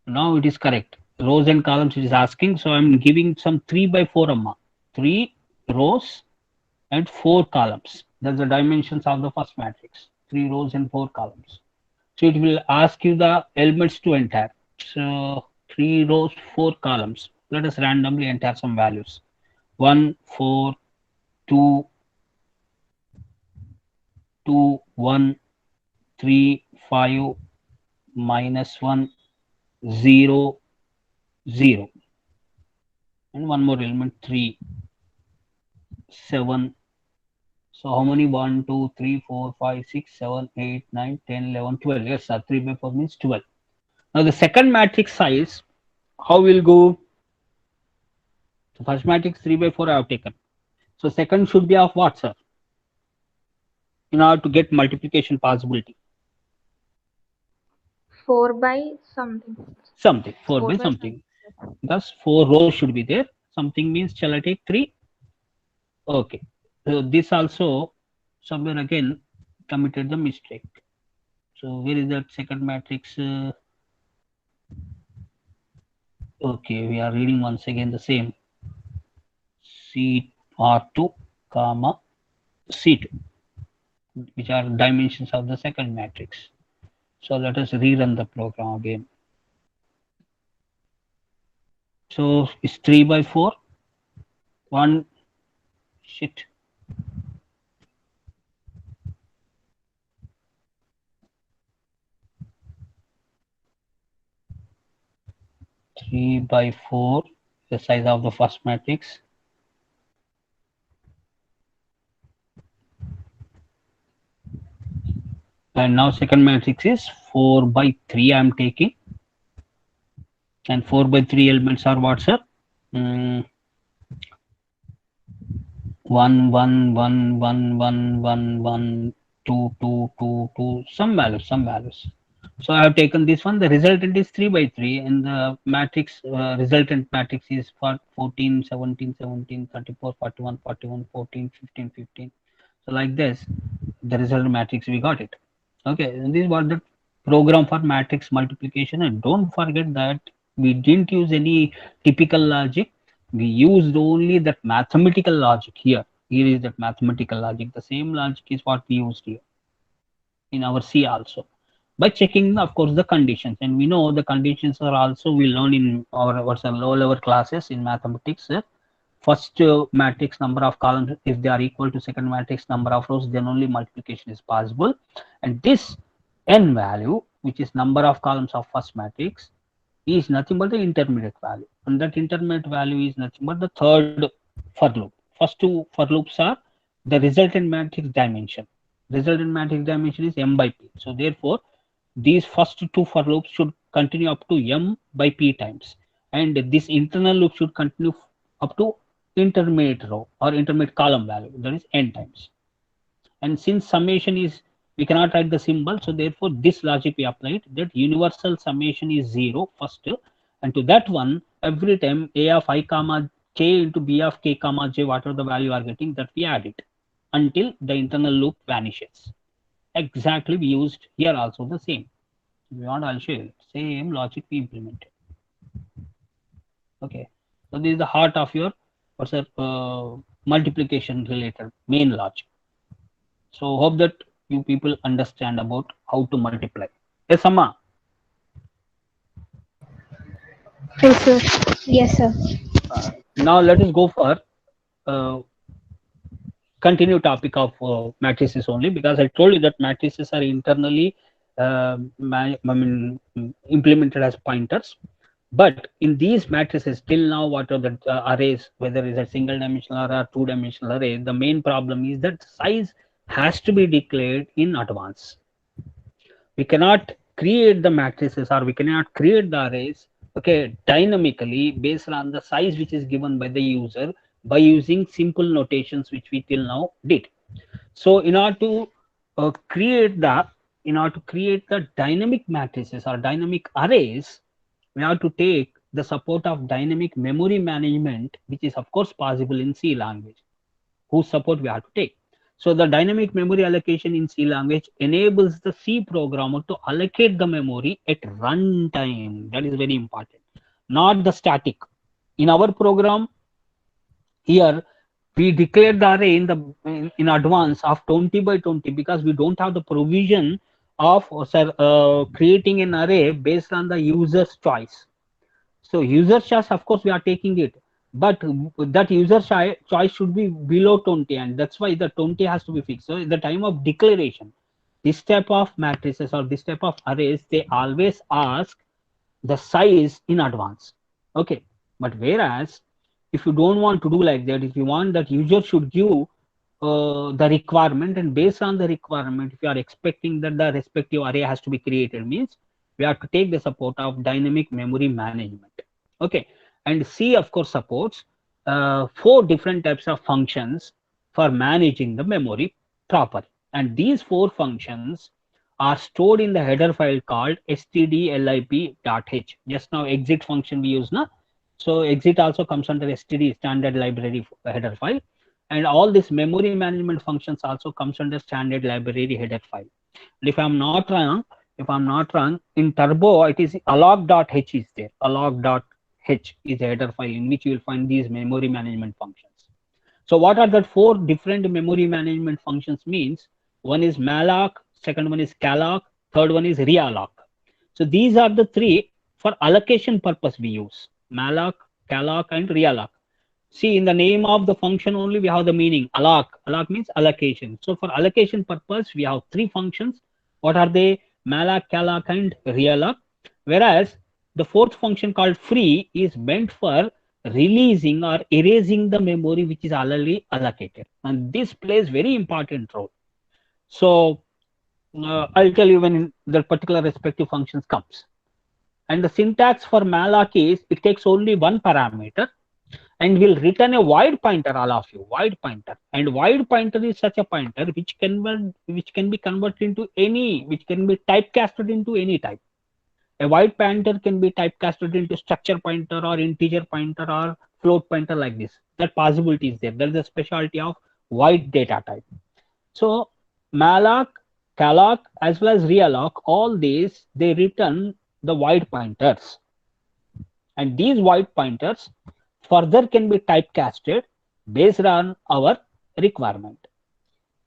Now it is correct. Rows and columns it is asking. So I'm giving some 3 by 4, Amma. 3 rows and 4 columns. That's the dimensions of the first matrix. 3 rows and 4 columns. So it will ask you the elements to enter. So 3 rows, 4 columns. Let us randomly enter some values. 1, 4, 2, 2, 1, 3, 5, -1, 0, 0. And one more element, 3, 7. So how many? 1, 2, 3, 4, 5, 6, 7, 8, 9, 10, 11, 12. Yes, sir. 3 by 4 means 12. Now the second matrix size, how will go? The first matrix 3 by 4 I have taken. So second should be of what, sir? In order to get multiplication possibility. 4 by something. Something. 4 4 by by something. Thus 4 rows should be there. Something means shall I take 3? Okay. So this also somewhere again committed the mistake. So where is that second matrix? Okay, we are reading once again the same. CR2, comma C2, which are dimensions of the second matrix. So let us rerun the program again. So it's 3 by 4. 1, shit. Three by 4, the size of the first matrix. And now second matrix is 4 by 3 I am taking. And 4 by 3 elements are what, sir? 1 1 1 1 1 1 1 2 2 2 2, some values. So I have taken this one. The resultant is 3 by 3, and the matrix resultant matrix is for 14 17 17 34 41 41 14 15 15. So like this, the result matrix we got it. Okay, and this was the program for matrix multiplication. And don't forget that we didn't use any typical logic. We used only that mathematical logic here. Here is that mathematical logic. The same logic is what we used here in our C also, by checking, of course, the conditions. And we know the conditions are also we learn in our low level classes in mathematics. First matrix number of columns, if they are equal to second matrix number of rows, then only multiplication is possible. And this n value, which is number of columns of first matrix, is nothing but the intermediate value, and that intermediate value is nothing but the third for loop. First two for loops are the resultant matrix dimension. Resultant matrix dimension is m by p. So therefore, these first two for loops should continue up to m by p times, and this internal loop should continue up to intermediate row or intermediate column value, that is n times. And since summation is, we cannot write the symbol, so therefore this logic we applied, that universal summation is 0 first, and to that one, every time a of I comma k into b of k comma j, whatever the value are getting, that we add it until the internal loop vanishes. Exactly, we used here also the same. If you want, I'll show you same logic we implemented. Okay, so this is the heart of your what's that multiplication related main logic. So hope that you people understand about how to multiply. Yes, Amma. Yes, sir. Yes, sir. Now let us go for continue topic of matrices only, because I told you that matrices are internally implemented as pointers. But in these matrices, till now, what are the arrays, whether it's a single dimensional array or two dimensional array, the main problem is that size has to be declared in advance. We cannot create the matrices, or we cannot create the arrays, okay, dynamically based on the size which is given by the user by using simple notations which we till now did. So in order to create the dynamic matrices or dynamic arrays, we have to take the support of dynamic memory management, which is of course possible in C language, whose support we have to take. So the dynamic memory allocation in C language enables the C programmer to allocate the memory at runtime. That is very important, not the static. In our program here, we declare the array in advance of 20 by 20, because we don't have the provision of creating an array based on the user's choice. So user choice, of course, we are taking it, but that user choice should be below 20, and that's why the 20 has to be fixed. So at the time of declaration, this type of matrices or this type of arrays, they always ask the size in advance. Okay, but whereas if you don't want to do like that, if you want that user should give the requirement, and based on the requirement, if you are expecting that the respective array has to be created, means we have to take the support of dynamic memory management. Okay, and C of course supports 4 different types of functions for managing the memory properly, and these 4 functions are stored in the header file called stdlib.h. Just now exit function we use, na? So exit also comes under std, standard library header file, and all this memory management functions also comes under standard library header file. And if I'm not wrong, in Turbo it is alloc.h is there. Alloc.h is a header file in which you will find these memory management functions. So what are the 4 different memory management functions means? One is malloc, second one is calloc, third one is realloc. So these are the 3 for allocation purpose we use: malloc, calloc, and realloc. See, in the name of the function only we have the meaning alloc. Alloc means allocation. So for allocation purpose, we have 3 functions. What are they? Malloc, calloc, and realloc. Whereas the 4th function called free is meant for releasing or erasing the memory which is already allocated, and this plays very important role. So I'll tell you when the particular respective functions comes. And the syntax for malloc is it takes only one parameter and will return a void pointer, all of you, void pointer. And void pointer is such a pointer which can be converted into any, which can be typecasted into any type. A void pointer can be typecasted into structure pointer or integer pointer or float pointer like this. That possibility is there. There is a specialty of void data type. So malloc, calloc, as well as realloc, all these they return the void pointers, and these void pointers further can be typecasted based on our requirement.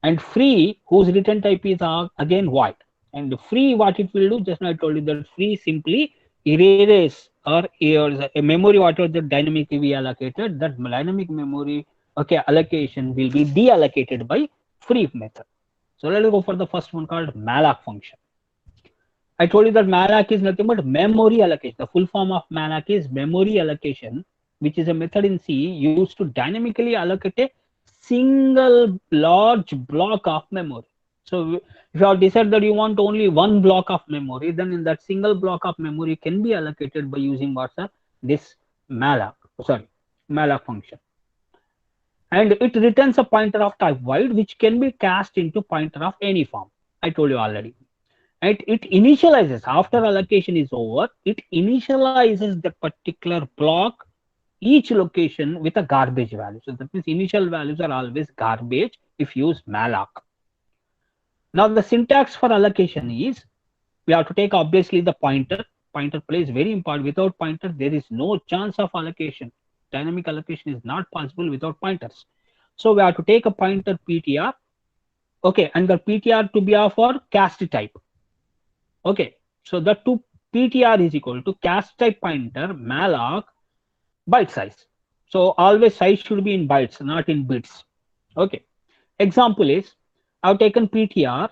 And free, whose return type is again void. And free, what it will do, just now I told you that free simply erase or a memory whatever the dynamically we allocated, that dynamic memory allocation will be deallocated by free method. So let us go for the first one called malloc function. I told you that malloc is nothing but memory allocation. The full form of malloc is memory allocation, which is a method in C used to dynamically allocate a single large block of memory. So if you have decided that you want only one block of memory, then in that single block of memory can be allocated by using what's this malloc function. And it returns a pointer of type void, which can be cast into pointer of any form. I told you already. And it initializes, after allocation is over, it initializes the particular block, each location with a garbage value. So that means initial values are always garbage if you use malloc. Now the syntax for allocation is, we have to take obviously the pointer. Pointer plays very important. Without pointer, there is no chance of allocation. Dynamic allocation is not possible without pointers. So we have to take a pointer PTR. Okay, and the PTR to be of our cast type. Okay, so the to PTR is equal to cast type pointer malloc byte size. So always size should be in bytes, not in bits. Okay. Example is, I've taken PTR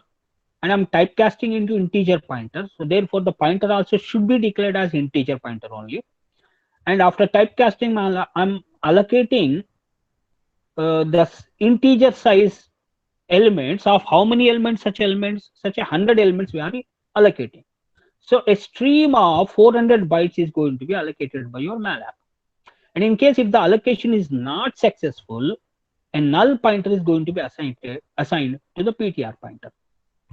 and I'm typecasting into integer pointer. So therefore the pointer also should be declared as integer pointer only. And after typecasting, I'm allocating the integer size elements of how many elements, such 100 elements we are allocating. So a stream of 400 bytes is going to be allocated by your malloc. And in case if the allocation is not successful, a null pointer is going to be assigned to the PTR pointer.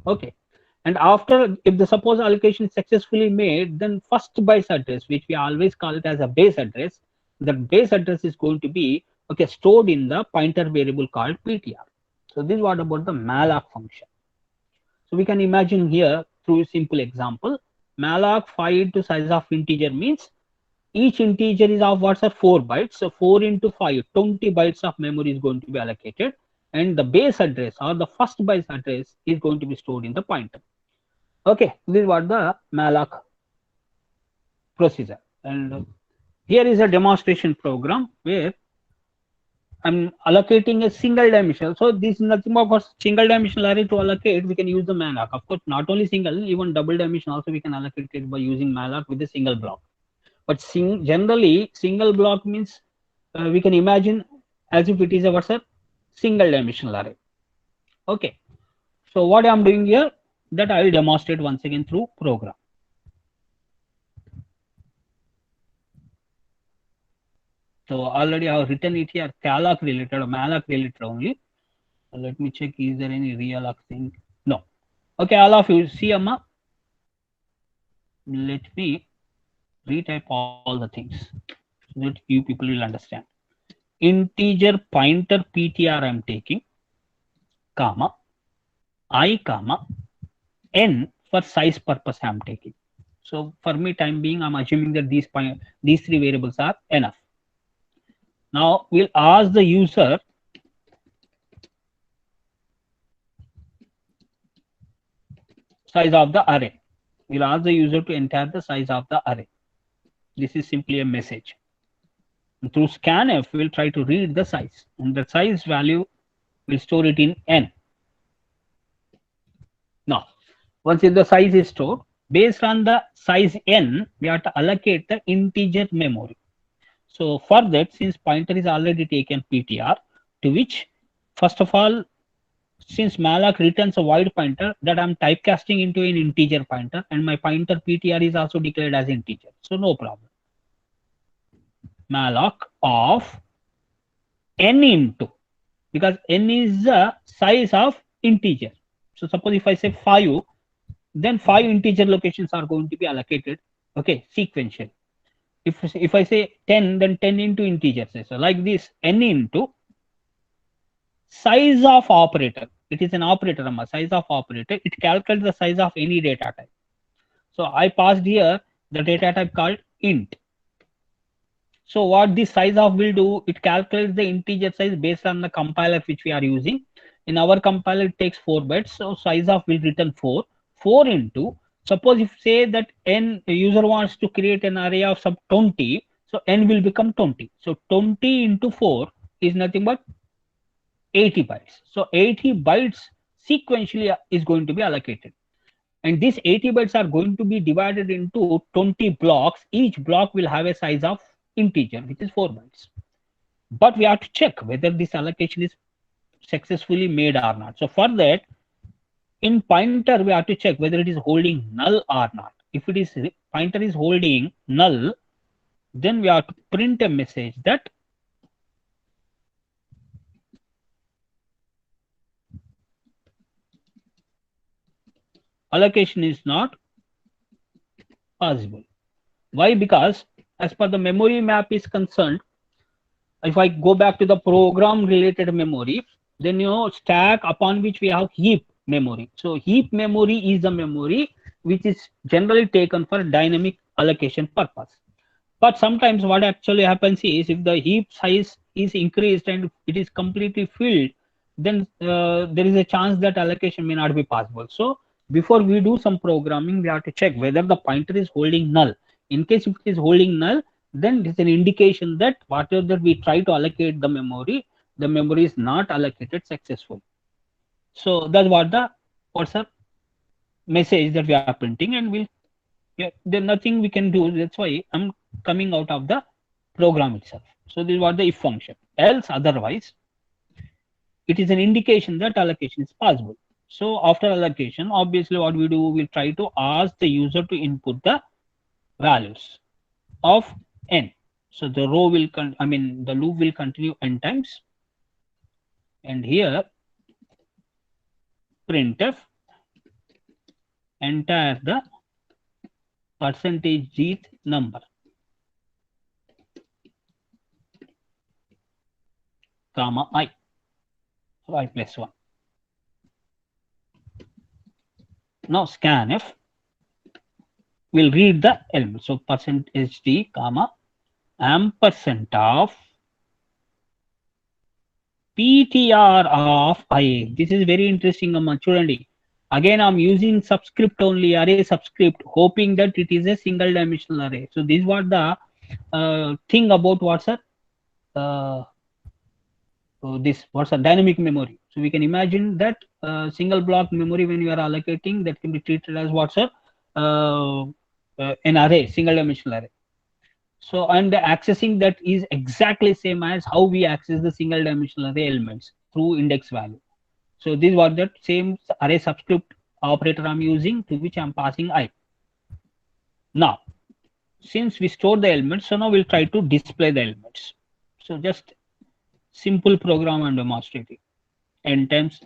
Okay. And after, if the suppose allocation is successfully made, then first base address, which we always call it as a base address, the base address is going to be stored in the pointer variable called PTR. So this is what about the malloc function. So we can imagine here through a simple example, malloc 5 into size of integer means each integer is of 4 bytes. So 4 into 5, 20 bytes of memory is going to be allocated, and the base address or the first base address is going to be stored in the pointer. Okay, this is what the malloc procedure. And here is a demonstration program where I'm allocating a single dimensional. So this is nothing but for single dimensional array to allocate, we can use the malloc. Of course, not only single, even double dimension also we can allocate it by using malloc with a single block. But generally, single block means we can imagine as if it is a single dimensional array. Okay. So what I'm doing here, that I will demonstrate once again through program. So already I have written it here, calloc related or malloc related only. So let me check, is there any realloc thing? No. Okay, all of you see, Amma. Let me retype all the things so that you people will understand. Integer pointer PTR I'm taking, comma, I, comma, n for size purpose I'm taking. So for me, time being, I'm assuming that these 3 variables are enough. Now we'll ask the user size of the array. We'll ask the user to enter the size of the array. This is simply a message. And through scanf, we'll try to read the size, and the size value will store it in n. Now, once the size is stored, based on the size n, we have to allocate the integer memory. So for that, since pointer is already taken PTR, to which first of all since malloc returns a void pointer, that I'm typecasting into an integer pointer, and my pointer ptr is also declared as integer. So no problem. Malloc of n into, because n is the size of integer. So suppose if I say 5, then 5 integer locations are going to be allocated, okay, sequential. If I say 10, then 10 into integer. So like this, n into size of operator. It is an operator, size of operator. It calculates the size of any data type. So I passed here the data type called int. So what this size of will do, it calculates the integer size based on the compiler which we are using. In our compiler, it takes 4 bytes. So size of will return 4. 4 into, suppose if say that n user wants to create an array of some 20, so n will become 20. So 20 into 4 is nothing but 80 bytes. So 80 bytes sequentially is going to be allocated. And these 80 bytes are going to be divided into 20 blocks. Each block will have a size of integer, which is 4 bytes. But we have to check whether this allocation is successfully made or not. So for that, in pointer, we have to check whether it is holding null or not. If it is pointer is holding null, then we have to print a message that allocation is not possible. Why? Because as per the memory map is concerned, if I go back to the program related memory, then stack upon which we have heap memory. So heap memory is the memory which is generally taken for dynamic allocation purpose. But sometimes what actually happens is, if the heap size is increased and it is completely filled, then there is a chance that allocation may not be possible. So before we do some programming, we have to check whether the pointer is holding null. In case if it is holding null, then it is an indication that whatever that we try to allocate the memory is not allocated successfully. So that's what what's the message that we are printing, and there's nothing we can do. That's why I'm coming out of the program itself. So this is what the if function. Else, otherwise, it is an indication that allocation is possible. So after allocation, obviously what we do, we'll try to ask the user to input the values of n. So the row will the loop will continue n times, and here printf entire the percentage z number, comma I, so I plus 1. Now scanf will read the element. So percentage d, comma ampersand of ptr of I. This is very interesting, Chudandi. Again, I'm using subscript only, array subscript, hoping that it is a single dimensional array. So this is what the thing about what's a dynamic memory. So we can imagine that single block memory, when you are allocating, that can be treated as an array, single dimensional array. So, and the accessing that is exactly same as how we access the single dimensional array elements through index value. So this was that same array subscript operator I'm using, to which I'm passing I. Now, since we store the elements, so now we'll try to display the elements. So just simple program and demonstrating. N times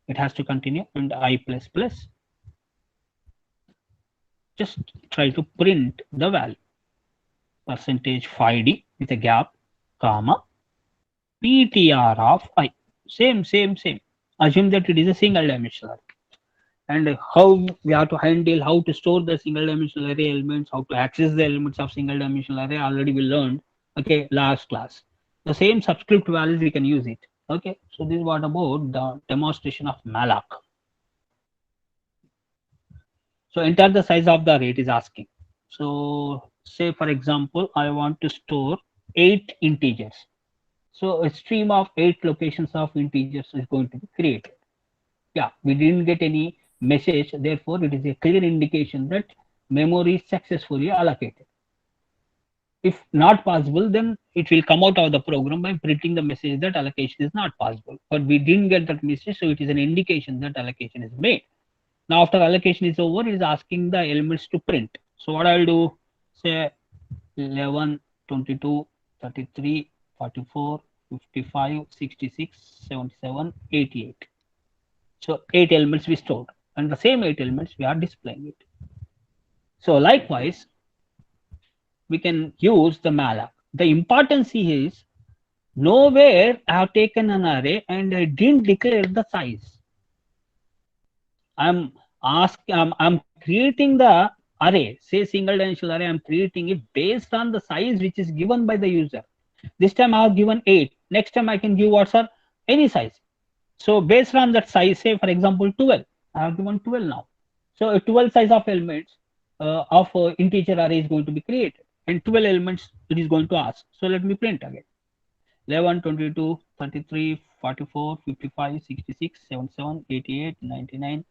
it has to continue, and I plus plus. Just try to print the value. Percentage 5d with a gap, comma ptr of I. Same. Assume that it is a single dimensional array. And how we have to handle, how to store the single dimensional array elements, how to access the elements of single dimensional array, already we learned, okay, last class. The same subscript values, we can use it. Okay, so this is what about the demonstration of malloc. So enter the size of the array it is asking. So say for example, I want to store 8 integers. So a stream of 8 locations of integers is going to be created. Yeah, we didn't get any message, therefore it is a clear indication that memory is successfully allocated. If not possible, then it will come out of the program by printing the message that allocation is not possible. But we didn't get that message, so it is an indication that allocation is made. Now after allocation is over, it is asking the elements to print. So what I'll do, say 11, 22, 33, 44, 55, 66, 77, 88. So 8 elements we stored, and the same 8 elements we are displaying it. So likewise, we can use the malloc. The importance is, nowhere I have taken an array and I didn't declare the size. I'm creating the array, say single dimensional array. I'm creating it based on the size which is given by the user. This time I have given 8. Next time I can give what, sir? Any size. So based on that size, say for example 12. I have given 12 now. So a 12 size of elements of integer array is going to be created, and 12 elements it is going to ask. So let me print again. 11, 22, 33, 44, 55, 66, 77, 88, 99.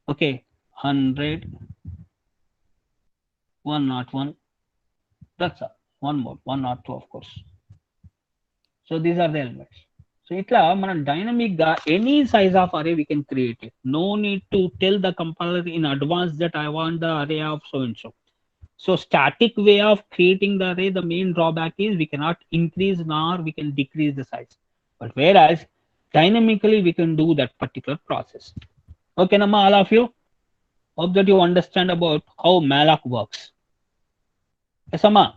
Okay, 100, 101. That's all. One more, 102, of course. So these are the elements. So itla mana dynamic ga any size of array we can create it. No need to tell the compiler in advance that I want the array of so and so. So static way of creating the array, the main drawback is we cannot increase nor we can decrease the size. But whereas dynamically we can do that particular process. Okay, Nama, all of you? Hope that you understand about how malloc works. Yes, Amma?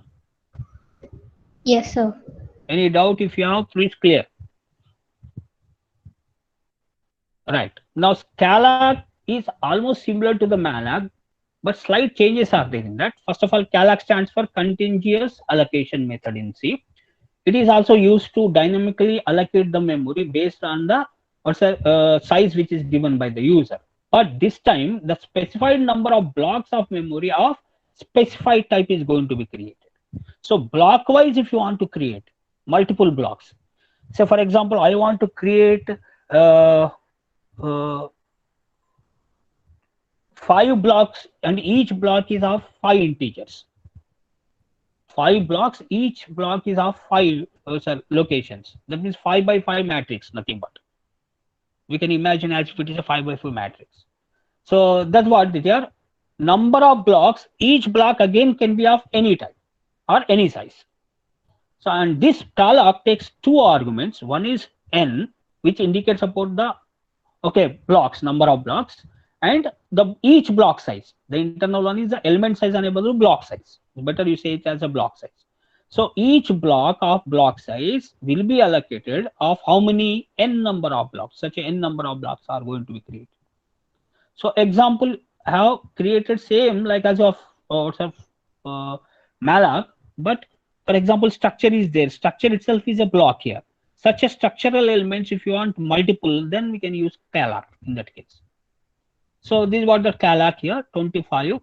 Yes, sir. Any doubt if you have, please clear. Right. Now calloc is almost similar to the malloc, but slight changes are there in that. First of all, calloc stands for continuous allocation method in C. It is also used to dynamically allocate the memory based on the size which is given by the user. But this time, the specified number of blocks of memory of specified type is going to be created. So block-wise, if you want to create multiple blocks, so for example, I want to create 5 blocks, and each block is of 5 integers. 5 blocks, each block is of 5 locations. That means 5 by 5 matrix, nothing but. We can imagine as if it is a 5 by 5 matrix. So that's what it is. Number of blocks, each block again can be of any type or any size. So, and this calloc takes 2 arguments. One is n, which indicates about the blocks, number of blocks, and the each block size. The internal one is the element size and the block size. Better you say it as a block size. So each block of block size will be allocated of how many n number of blocks. Such a n number of blocks are going to be created. So example, I have created same like as of malloc, but for example, structure is there. Structure itself is a block here. Such a structural elements, if you want multiple, then we can use calloc in that case. So this is what the calloc here, 25,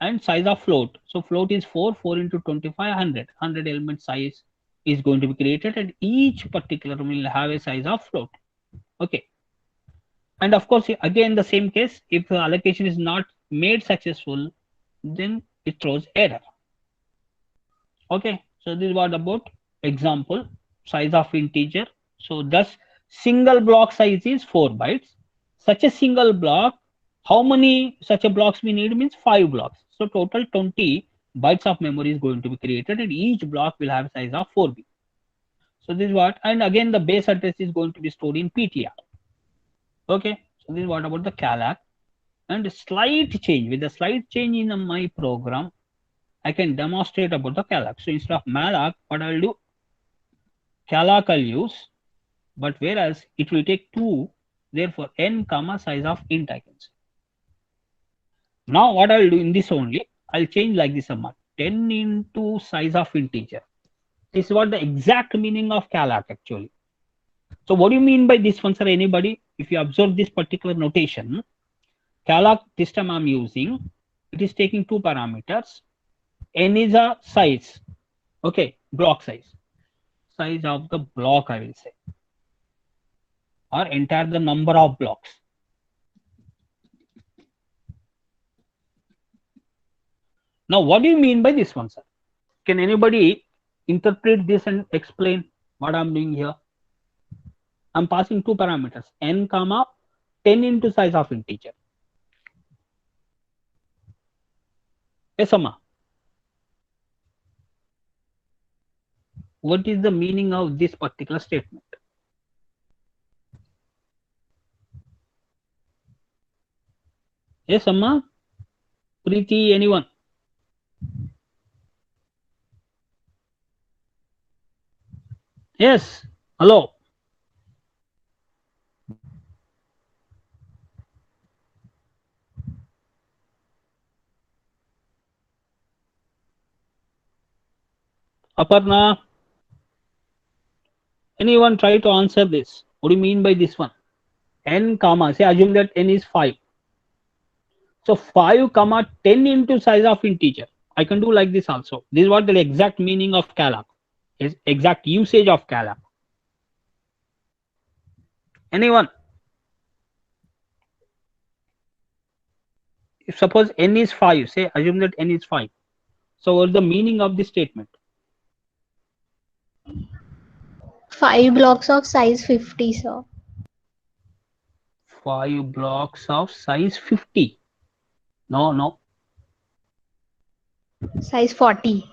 and size of float. So float is 4 into 25, 100. 100 element size is going to be created, and each particular will have a size of float. Okay. And of course, again, the same case, if the allocation is not made successful, then it throws error. Okay. So this is what about example, size of integer. So thus single block size is 4 bytes. Such a single block, how many such a blocks we need means 5 blocks. So total 20 bytes of memory is going to be created, and each block will have a size of 4B. So this is what, and again the base address is going to be stored in PTR. Okay, so this is what about the calloc. And a slight change, with a slight change in my program, I can demonstrate about the calloc. So instead of malloc, what I will do, calloc I'll use, but whereas it will take 2, therefore n comma size of int I can say. Now what I will do in this only, I'll change like this amount, 10 into size of integer. This is what the exact meaning of calloc actually. So what do you mean by this one, sir? Anybody? If you observe this particular notation, calloc this time I'm using, it is taking 2 parameters. N is a size, okay, block size of the block I will say, or entire the number of blocks. Now what do you mean by this one, sir? Can anybody interpret this and explain what I'm doing here? I'm passing two parameters, n comma 10 into size of integer. Yes, Amma. What is the meaning of this particular statement? Yes, Amma. Preeti, anyone? Yes. Hello. Aparna. Anyone try to answer this? What do you mean by this one? N comma, say assume that n is 5. So 5 comma 10 into size of integer. I can do like this also. This is what the exact meaning of Calab is, exact usage of Calab. Anyone? If suppose n is 5, say assume that n is 5. So what's the meaning of this statement? 5 blocks of size 50, sir. 5 blocks of size 50. No. Size 40.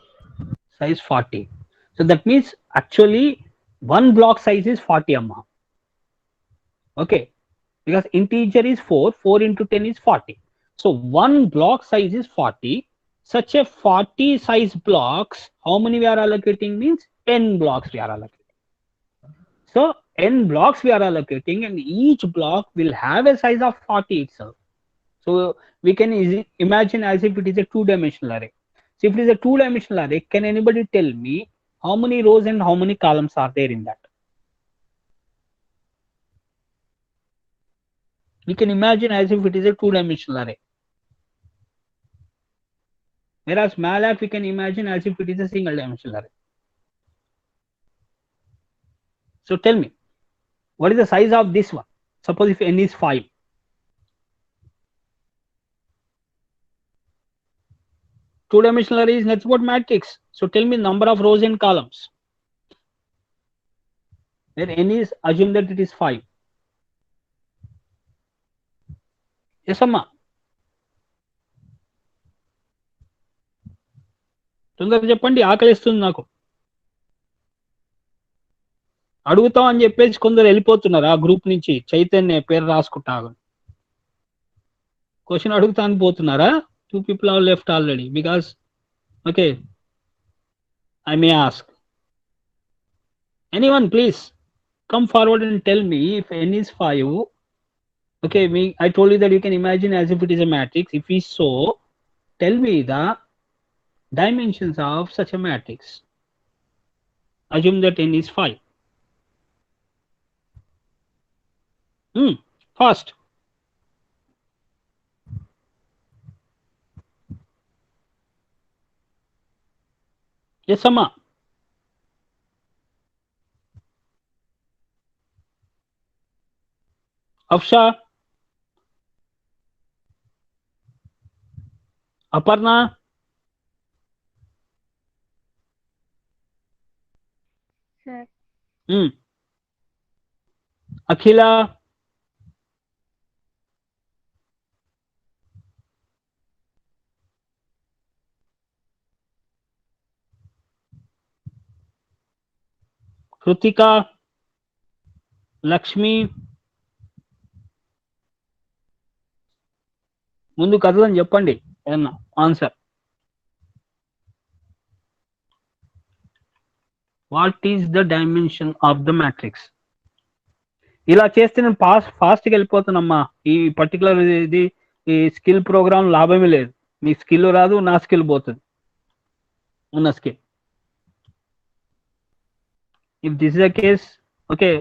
Size 40. So that means actually one block size is 40 amma. Okay. Because integer is 4. 4 into 10 is 40. So one block size is 40. Such a 40 size blocks, how many we are allocating means 10 blocks we are allocating. So n blocks we are allocating and each block will have a size of 40 itself. So we can easily imagine as if it is a two-dimensional array. So if it is a two-dimensional array, can anybody tell me how many rows and how many columns are there in that? We can imagine as if it is a two-dimensional array. Whereas MATLAB we can imagine as if it is a single-dimensional array. So tell me, what is the size of this one? Suppose if n is 5. Two-dimensional array is nothing but matrix. So tell me number of rows and columns. Where n is, assume that it is 5. Yes, Amma. తొందరగా చెప్పండి, ఆకలిస్తుంది నాకు. అడుగుతాం అని చెప్పేసి కొందరు వెళ్ళిపోతున్నారు ఆ గ్రూప్ నుంచి. చైతన్య పేరు రాసుకుంటారు. క్వశ్చన్ అడుగుతా అని పోతున్నారా? 2 people have left already because okay, I may ask. Anyone please come forward and tell me if n is 5. Okay, I told you that you can imagine as if it is a matrix. If we so, tell me the dimensions of such a matrix. Assume that n is 5. Fast. Yes, Amma. Afsha. Aparna. Sir. Akhila. Krutika. Lakshmi. ముందు కథలని చెప్పండి ఏదన్నా answer. What is the dimension of the matrix? ఇలా చేస్తే నేను ఫాస్ట్గా వెళ్ళిపోతానమ్మా. ఈ particular ఇది ఈ స్కిల్ ప్రోగ్రామ్ లాభమే లేదు. మీ స్కిల్ రాదు, నా స్కిల్ పోతుంది, ఉన్న skill. If this is the case, okay,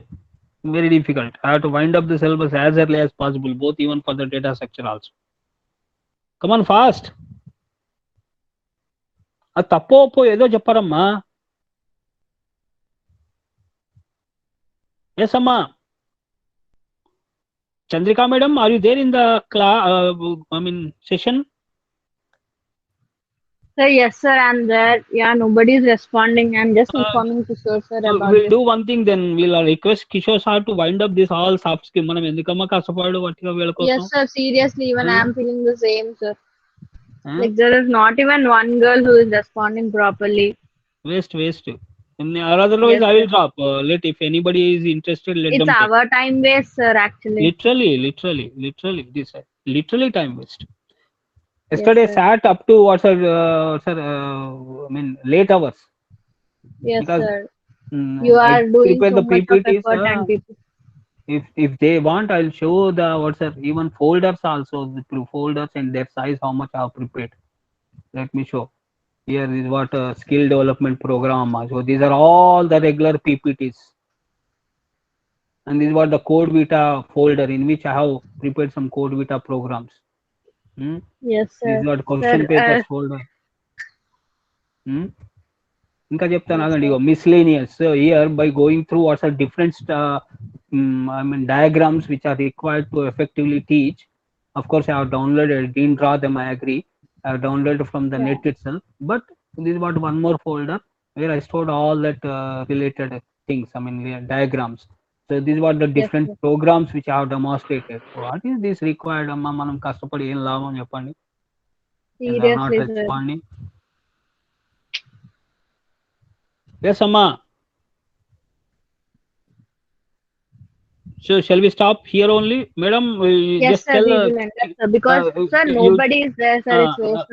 very difficult. I have to wind up the syllabus as early as possible, both even for the data structure also. Come on fast. అది తప్పో Oppo ఏదో చెప్పారమ్మా. Yes అమ్మా. Chandrika madam, are you there in the class? Session? Sir, yes, sir, I'm there. Yeah, nobody is responding. I'm just informing Kishore, sir, So about we'll this. do one thing then. We'll request Kishore sir to wind up this all soft skill. మనం ఎందుకమ్మా కష్టపడు వట్టిగా వీళ్ళ కోసం? Yes, sir, seriously, even Huh? I'm feeling the same, sir. Huh? Like, there is not even one girl who is responding properly. Waste. Otherwise, Yes, I will sir. drop. Let if anybody is interested, let It's them take. our time waste, sir, actually. Literally, this literally time waste. Yes, Yesterday sir. sat up to I mean late hours Yes, because sir. You I are doing prepare so the much of PPTs. effort and people. If they want, I'll show the even folders also, the folders and their size, how much I have prepared. Let me show. Here is what skill development program. So these are all the regular PPTs. And this is what the Code Vita folder in which I have prepared some Code Vita programs. Yes, This sir. is what Sir, question papers folder. ఇంకా చెప్తాను ఆగండి. ఇగో miscellaneous here by going through what's are different I mean diagrams which are required to effectively teach. Of course I have downloaded, didn't draw them, I agree. I have downloaded from the net itself, but this is what one more folder where I stored all that related things, I mean diagrams. So this is what the different programs which I have demonstrated. What is this required amma? Manam kastapadi em labam cheppandi? They are not seriously, sir. responding. Yes, Amma. So shall we stop here only, madam? Yes, Just sir, tell. we will end up, sir. Because, sir, nobody is there, sir. It's waste.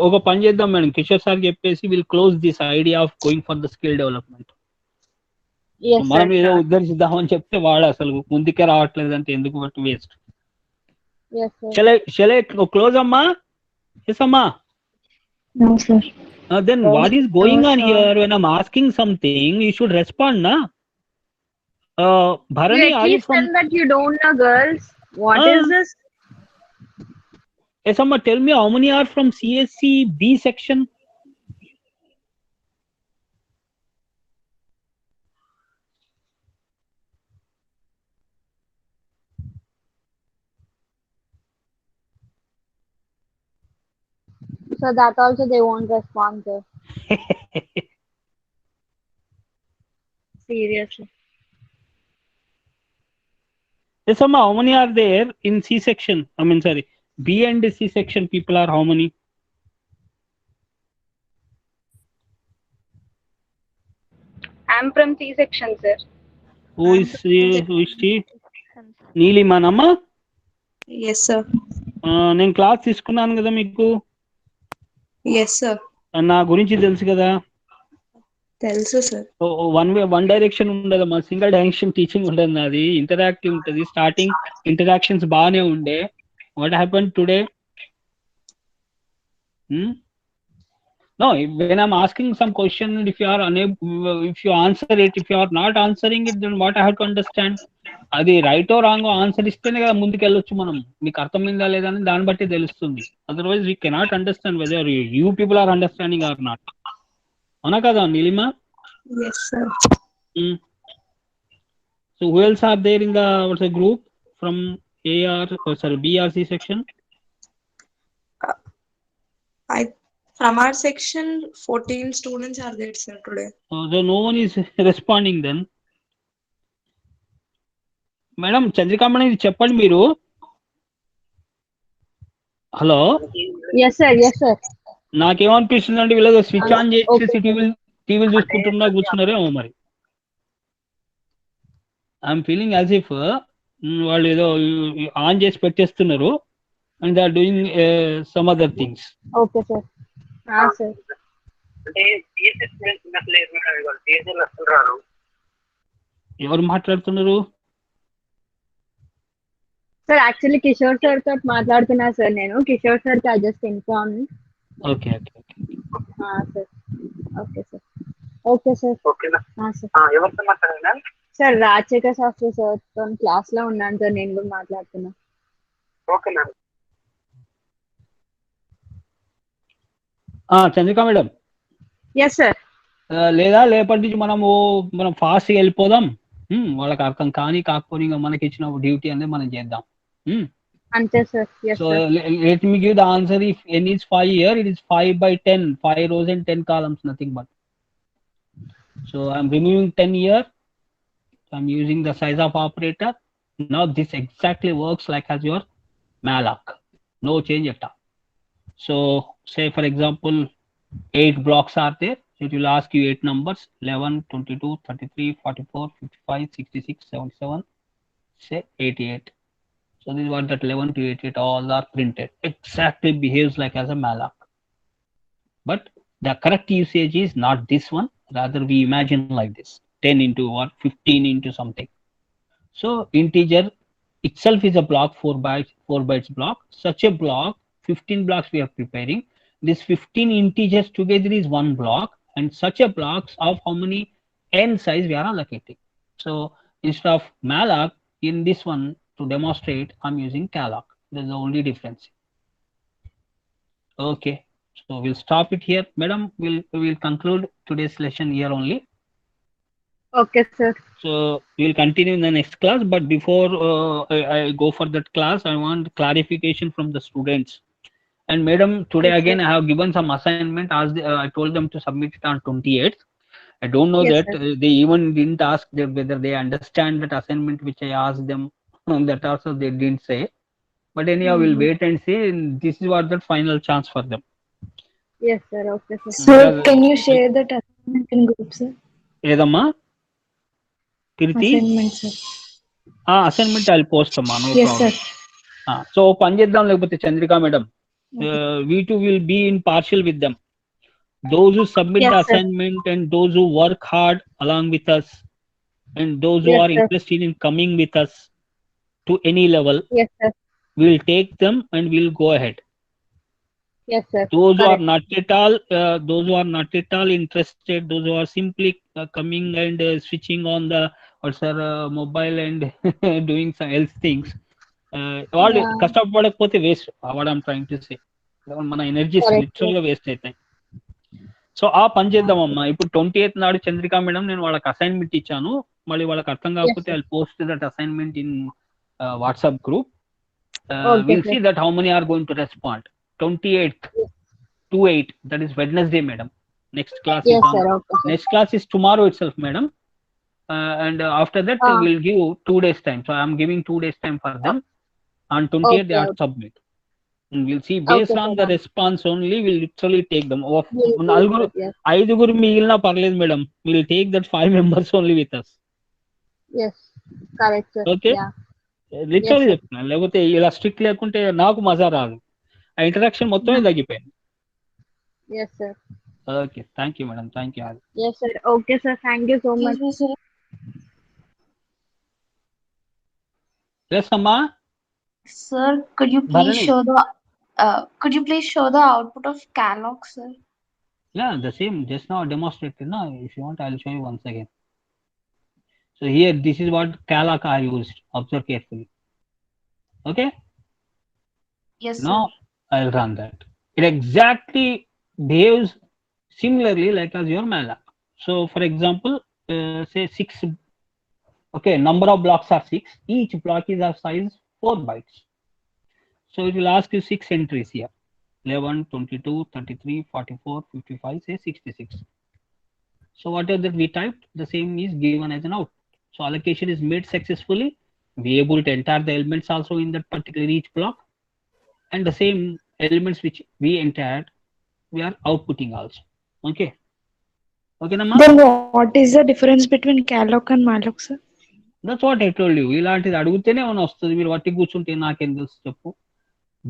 ఒక పని చేద్దాం madam, Kishore sir చెప్పేసి will close this idea of going for the skill development. Yes, మనం sir. ఏదో ఉద్ధరిద్దామని చెప్తే వాడు అసలు ముందుకే రావట్లేదు అంటే ఎందుకు బట్టి waste. Yes, sir. Shall I close అమ్మా? Yes అమ్మా. No, sir. Then what is going on here? When I'm asking something, you should respond, na? Bharani, You at are you least from? tell that you don't know, girls. What is this? Yes amma, tell me how many are from CSC B section? So that also they won't respond, sir. Seriously. Yes amma, how many are there in C section? I mean sorry, B and C section people are how many? I'm from C section, sir. Who is she? Neelima nama? Yes, sir. నేను class తీసుకున్నాను కదా మీకు. Yes, sir. నా గురించి తెలుసు కదా. తెలుసు sir. One direction ఉండదు, మా సింగిల్ డైరెక్షన్ టీచింగ్ ఉండదు, నాది ఇంటరాక్టివ్ ఉంటుంది. స్టార్టింగ్ ఇంటరాక్షన్స్ బాగానే ఉండే. What happen today? No, when I'm asking some question, if you are unable, if you answer it, if you are not answering it, then what I have to understand? అది right ఓ wrong answer ఇస్తేనే కదా ముందుకు వెళ్ళొచ్చు మనం. మీకు అర్థమైందా లేదా అని దాన్ని బట్టి తెలుస్తుంది. Otherwise we cannot understand whether you people are understanding or not. అవునా కదా Neelima? Yes, sir. So who else are there in the group from BRC section? From our section, 14 students are there, sir, today. So no one is responding then. Madam Chandrikamani ఇది చెప్పండి మీరు. Hello. Yes, sir. Yes, sir. నాకేమనిపిస్తుంది అంటే వీళ్ళ switch on చేసి టీవీలు చూసుకుంటున్నా కూర్చున్నారేమో మరి. ఐఎమ్ ఫీలింగ్ యాజ్ ఇఫ్ వాళ్ళు ఏదో ఆన్ చేసి పెట్టేస్తున్నారు and they are doing some other things. Okay, sir. Sir. ఎవరు మాట్లాడుతున్నారు? Sir, actually Kishore sir తో మాట్లాడుతున్నా సార్ నేను. కిషోర్ సార్ కి just inform. Okay okay sir. Okay sir. Okay sir. ఓకేనా? సార్. ఎవరితో మాట్లాడాలి? సార్ రాజశేఖర్ శాస్త్రి సార్ తో క్లాస్ లో ఉన్నాను సార్, నేను కూడా మాట్లాడుతున్నా. ఓకేనా? చంద్రిక మేడం. Yes sir. లేదా లేపటి నుంచి మనం ఫాస్ట్గా వెళ్ళిపోదాం. వాళ్ళకి అర్థం కానీ కాకపోతే ఇంకా మనకి ఇచ్చిన డ్యూటీ అనేది మనం చేద్దాం. Ante sir. Yes So sir. let me give the answer. If n is 5 here, it is 5 by 10, 5 rows and 10 columns, nothing but. So I'm removing 10 here. I'm using the size of operator. Now this exactly works like as your malloc. No change at all. So say for example, 8 blocks are there. It will ask you 8 numbers: 11, 22, 33, 44, 55, 66, 77, say 88. So this is what that 11 to 88 all are printed. Exactly behaves like as a malloc. But the correct usage is not this one. Rather, we imagine like this: 10 into or 15 into something. So integer itself is a block, 4 bytes block. Such a block, 15 blocks we are preparing. This 15 integers together is one block, and such a blocks of how many n size we are allocating. So instead of malloc, in this one to demonstrate, I'm using calloc. That's the only difference. Okay, so we'll stop it here, madam. We'll conclude today's lesson here only. Okay sir. So we'll continue in the next class. But before I go for that class, I want clarification from the students. And madam, today Yes, again sir. I have given some assignment. As I told them to submit it on 28th. I don't know Yes, that sir. they even didn't ask whether they understand that assignment which I asked them. That also they didn't say. But anyhow, we'll wait and see. And this is what the final chance for them. Yes sir. Okay sir. Sir, Because can you share that assignment in group, sir? ఏదమ్మా Keerthi Assignment, sir. Assignment I post అమ్మా no Yes, problem. sir. So పని చేద్దాం లేకపోతే Chandrika madam we too will be in partial with them. Those who submit Yes, the sir. assignment and those who work hard along with us and those who Yes, are sir. interested in coming with us to any level, Yes sir. we'll take them and we'll go ahead. Yes sir. Those who are Correct. not at all interested, those who are simply coming and switching on the mobile and doing some else things, వాళ్ళు Yeah. కష్టపడకపోతే waste. What I'm trying to say, మన energies Correct, literal sir. గా waste అవుతాయి. So ఆ పని చేద్దామమ్మా. ఇప్పుడు 28th నాడు Chandrika madam నేను వాళ్ళకి అసైన్మెంట్ ఇచ్చాను. మళ్ళీ వాళ్ళకి అర్థం కాకపోతే sir. I post that assignment in WhatsApp group. Okay, We'll sir. see that how many are going to respond. 28th to 8, that is Wednesday, madam. Next class Yes, is on. sir. Okay, sir. Next class is tomorrow itself, madam. And after that, Ah. we'll give 2 days time. So I'm giving 2 days time for them. On 28th, they Okay, have to okay. submit. And we'll see based Okay, on sir. the response only. We'll literally take them. Yes, yes. ఐదుగురు మిగిలిన పర్లేదు madam. We'll take that 5 members only with us. Yes. Correct, sir. Okay. Yeah. Literally Yes, sir. చెప్తున్నాను. లేకపోతే ఇలా strict లేకుంటే నాకు మజా రాదు. ఆ ఇంటరాక్షన్ మొత్తమే తగ్గిపోయింది. Yes, sir. Okay, thank you madam. Thank you. Yes, sir. Okay, sir. Thank you so much. Yes, sir. Yes అమ్మా. Sir, could you please Bharani. show the output of calloc, sir? Yeah, the same. Just now I demonstrated. No, if you want, I'll show you once again. So here, this is what calloc I used. Observe carefully. Okay. Yes, Now sir. I'll run that. It exactly behaves similarly like as your malloc. So, for example, say 6. Okay, number of blocks are 6. Each block is of size 4 bytes. So it will ask you 6 entries here: 11, 22, 33, 44, 55, say 66. So whatever that we typed, the same is given as an output. So allocation is made successfully. We able to enter the elements also in that particular each block, and the same elements which we entered, we are outputting also. Okay. Okay, Namma? Then what is the difference between calloc and malloc, sir? That's what I told you. ఇలాంటిది అడిగితేనే ఏమైనా వస్తుంది. మీరు వట్టి కూర్చుంటే నాకేం తెలుసు చెప్పు.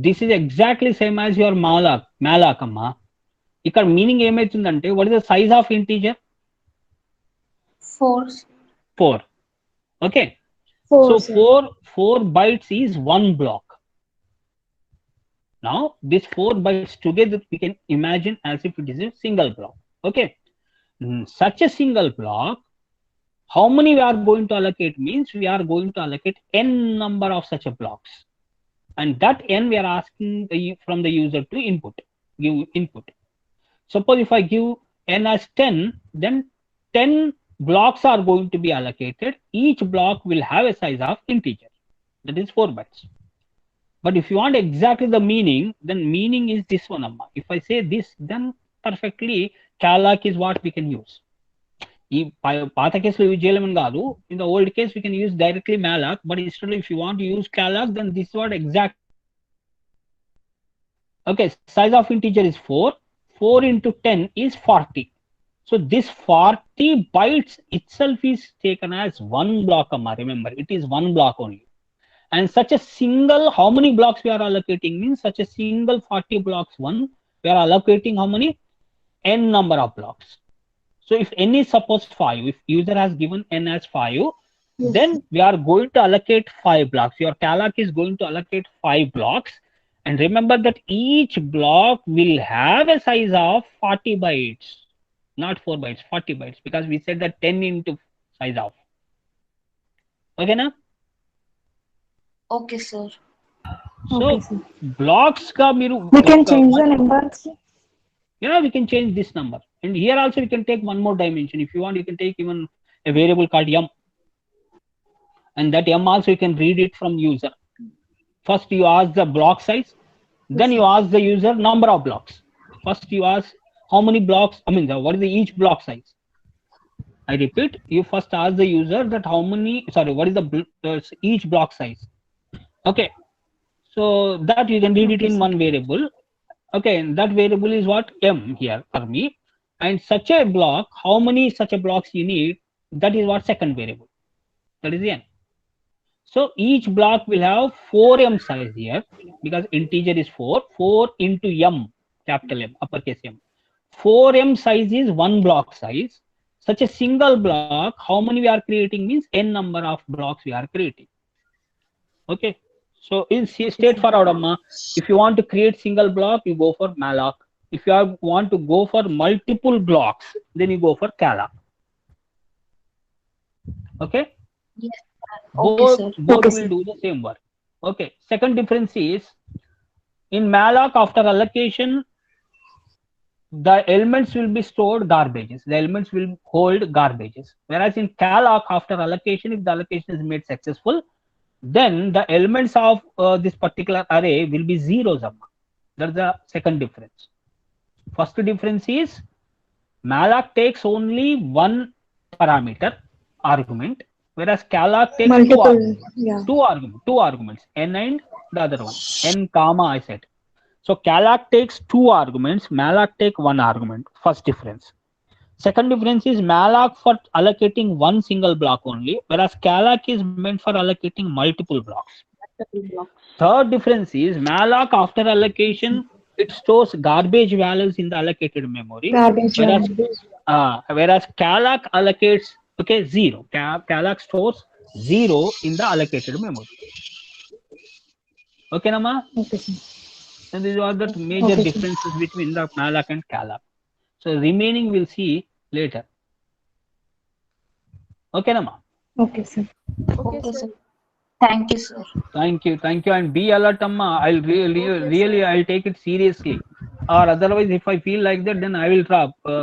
This is exactly same as your malloc అమ్మా. ఇక్కడ మీనింగ్ ఏమైతుందంటే, what is the size of integer? 4. Okay. 4, So sir. 4 bytes is one block. Now this 4 bytes together we can imagine as if it is a single block. Okay. Such a single block, how many we are going to allocate means we are going to allocate n number of such a blocks, and that n we are asking from the user to give input. Suppose if I give n as 10, then 10 blocks are going to be allocated. Each block will have a size of integer, that is 4 bytes. But if you want exactly the meaning, then meaning is this one, Amma. If I say this, then perfectly calc is what we can use. ఈ పాత కేసులో use చేయలేమని కాదు, in the old case we can use directly malloc, but instead if you want to use calc, then this is what exact. Okay, size of integer is 4. 4 into 10 is 40. So this 40 bytes itself is taken as one block, Amma. Remember, it is one block only. And such a single, how many blocks we are allocating means such a single 40 blocks one, we are allocating how many? N number of blocks. So if n is supposed 5, if user has given n as 5, then we are going to allocate 5 blocks. Your calc is going to allocate 5 blocks. And remember that each block will have a size of 40 bytes, not 4 bytes, 40 bytes, because we said that 10 into size of. Okay, na? Okay, sir. So Okay, sir. blocks ka miru, We can change the numbers. yeah, we can change this number. And here also we can take one more dimension. If you want, you can take even a variable called m. And that m also you can read it from user. First you ask the block size, then you ask the user number of blocks. First you ask how many blocks, what is the each block size? I repeat, you first ask the user that how many, what is the each block size? Okay, so that you can read it in one variable. Okay, and that variable is what? M here for me. And such a block, how many such a blocks you need, that is what second variable. That is the n. So each block will have 4m size here, because integer is 4. 4 into m, capital M, uppercase M. 4m size is one block size. Such a single block, how many we are creating means n number of blocks we are creating. Okay, so in straightforward, Amma, if you want to create single block, you go for malloc. If you want to go for multiple blocks, then you go for calc. Okay. Yes, sir. Both, Okay, sir. both Okay, will sir. do the same work. Okay. Second difference is in malloc, after allocation, the elements will be stored garbages. The elements will hold garbages. Whereas in calc, after allocation, if the allocation is made successful, then the elements of this particular array will be zeros. That's the second difference. First difference is malloc takes only one parameter argument, whereas calc takes Multiple. Yeah. two arguments, n and the other one, n comma I said. So calc takes two arguments, malloc take one argument. First difference. Second difference is malloc for allocating one single block only, whereas calc is meant for allocating multiple blocks. Third difference is malloc after allocation, it stores garbage values in the allocated memory, Garbage. whereas calc allocates 0. Calc stores 0 in the allocated memory. Okay, Nama? Okay, sir. And these are the major Okay, sir. differences between the malloc and calc. So remaining we'll see later. Okay, Nama? Okay, sir. Okay, sir. Thank you, sir. Thank you, and be alert, Amma. I'll really I'll take it seriously, or otherwise if I feel like that, then I will drop.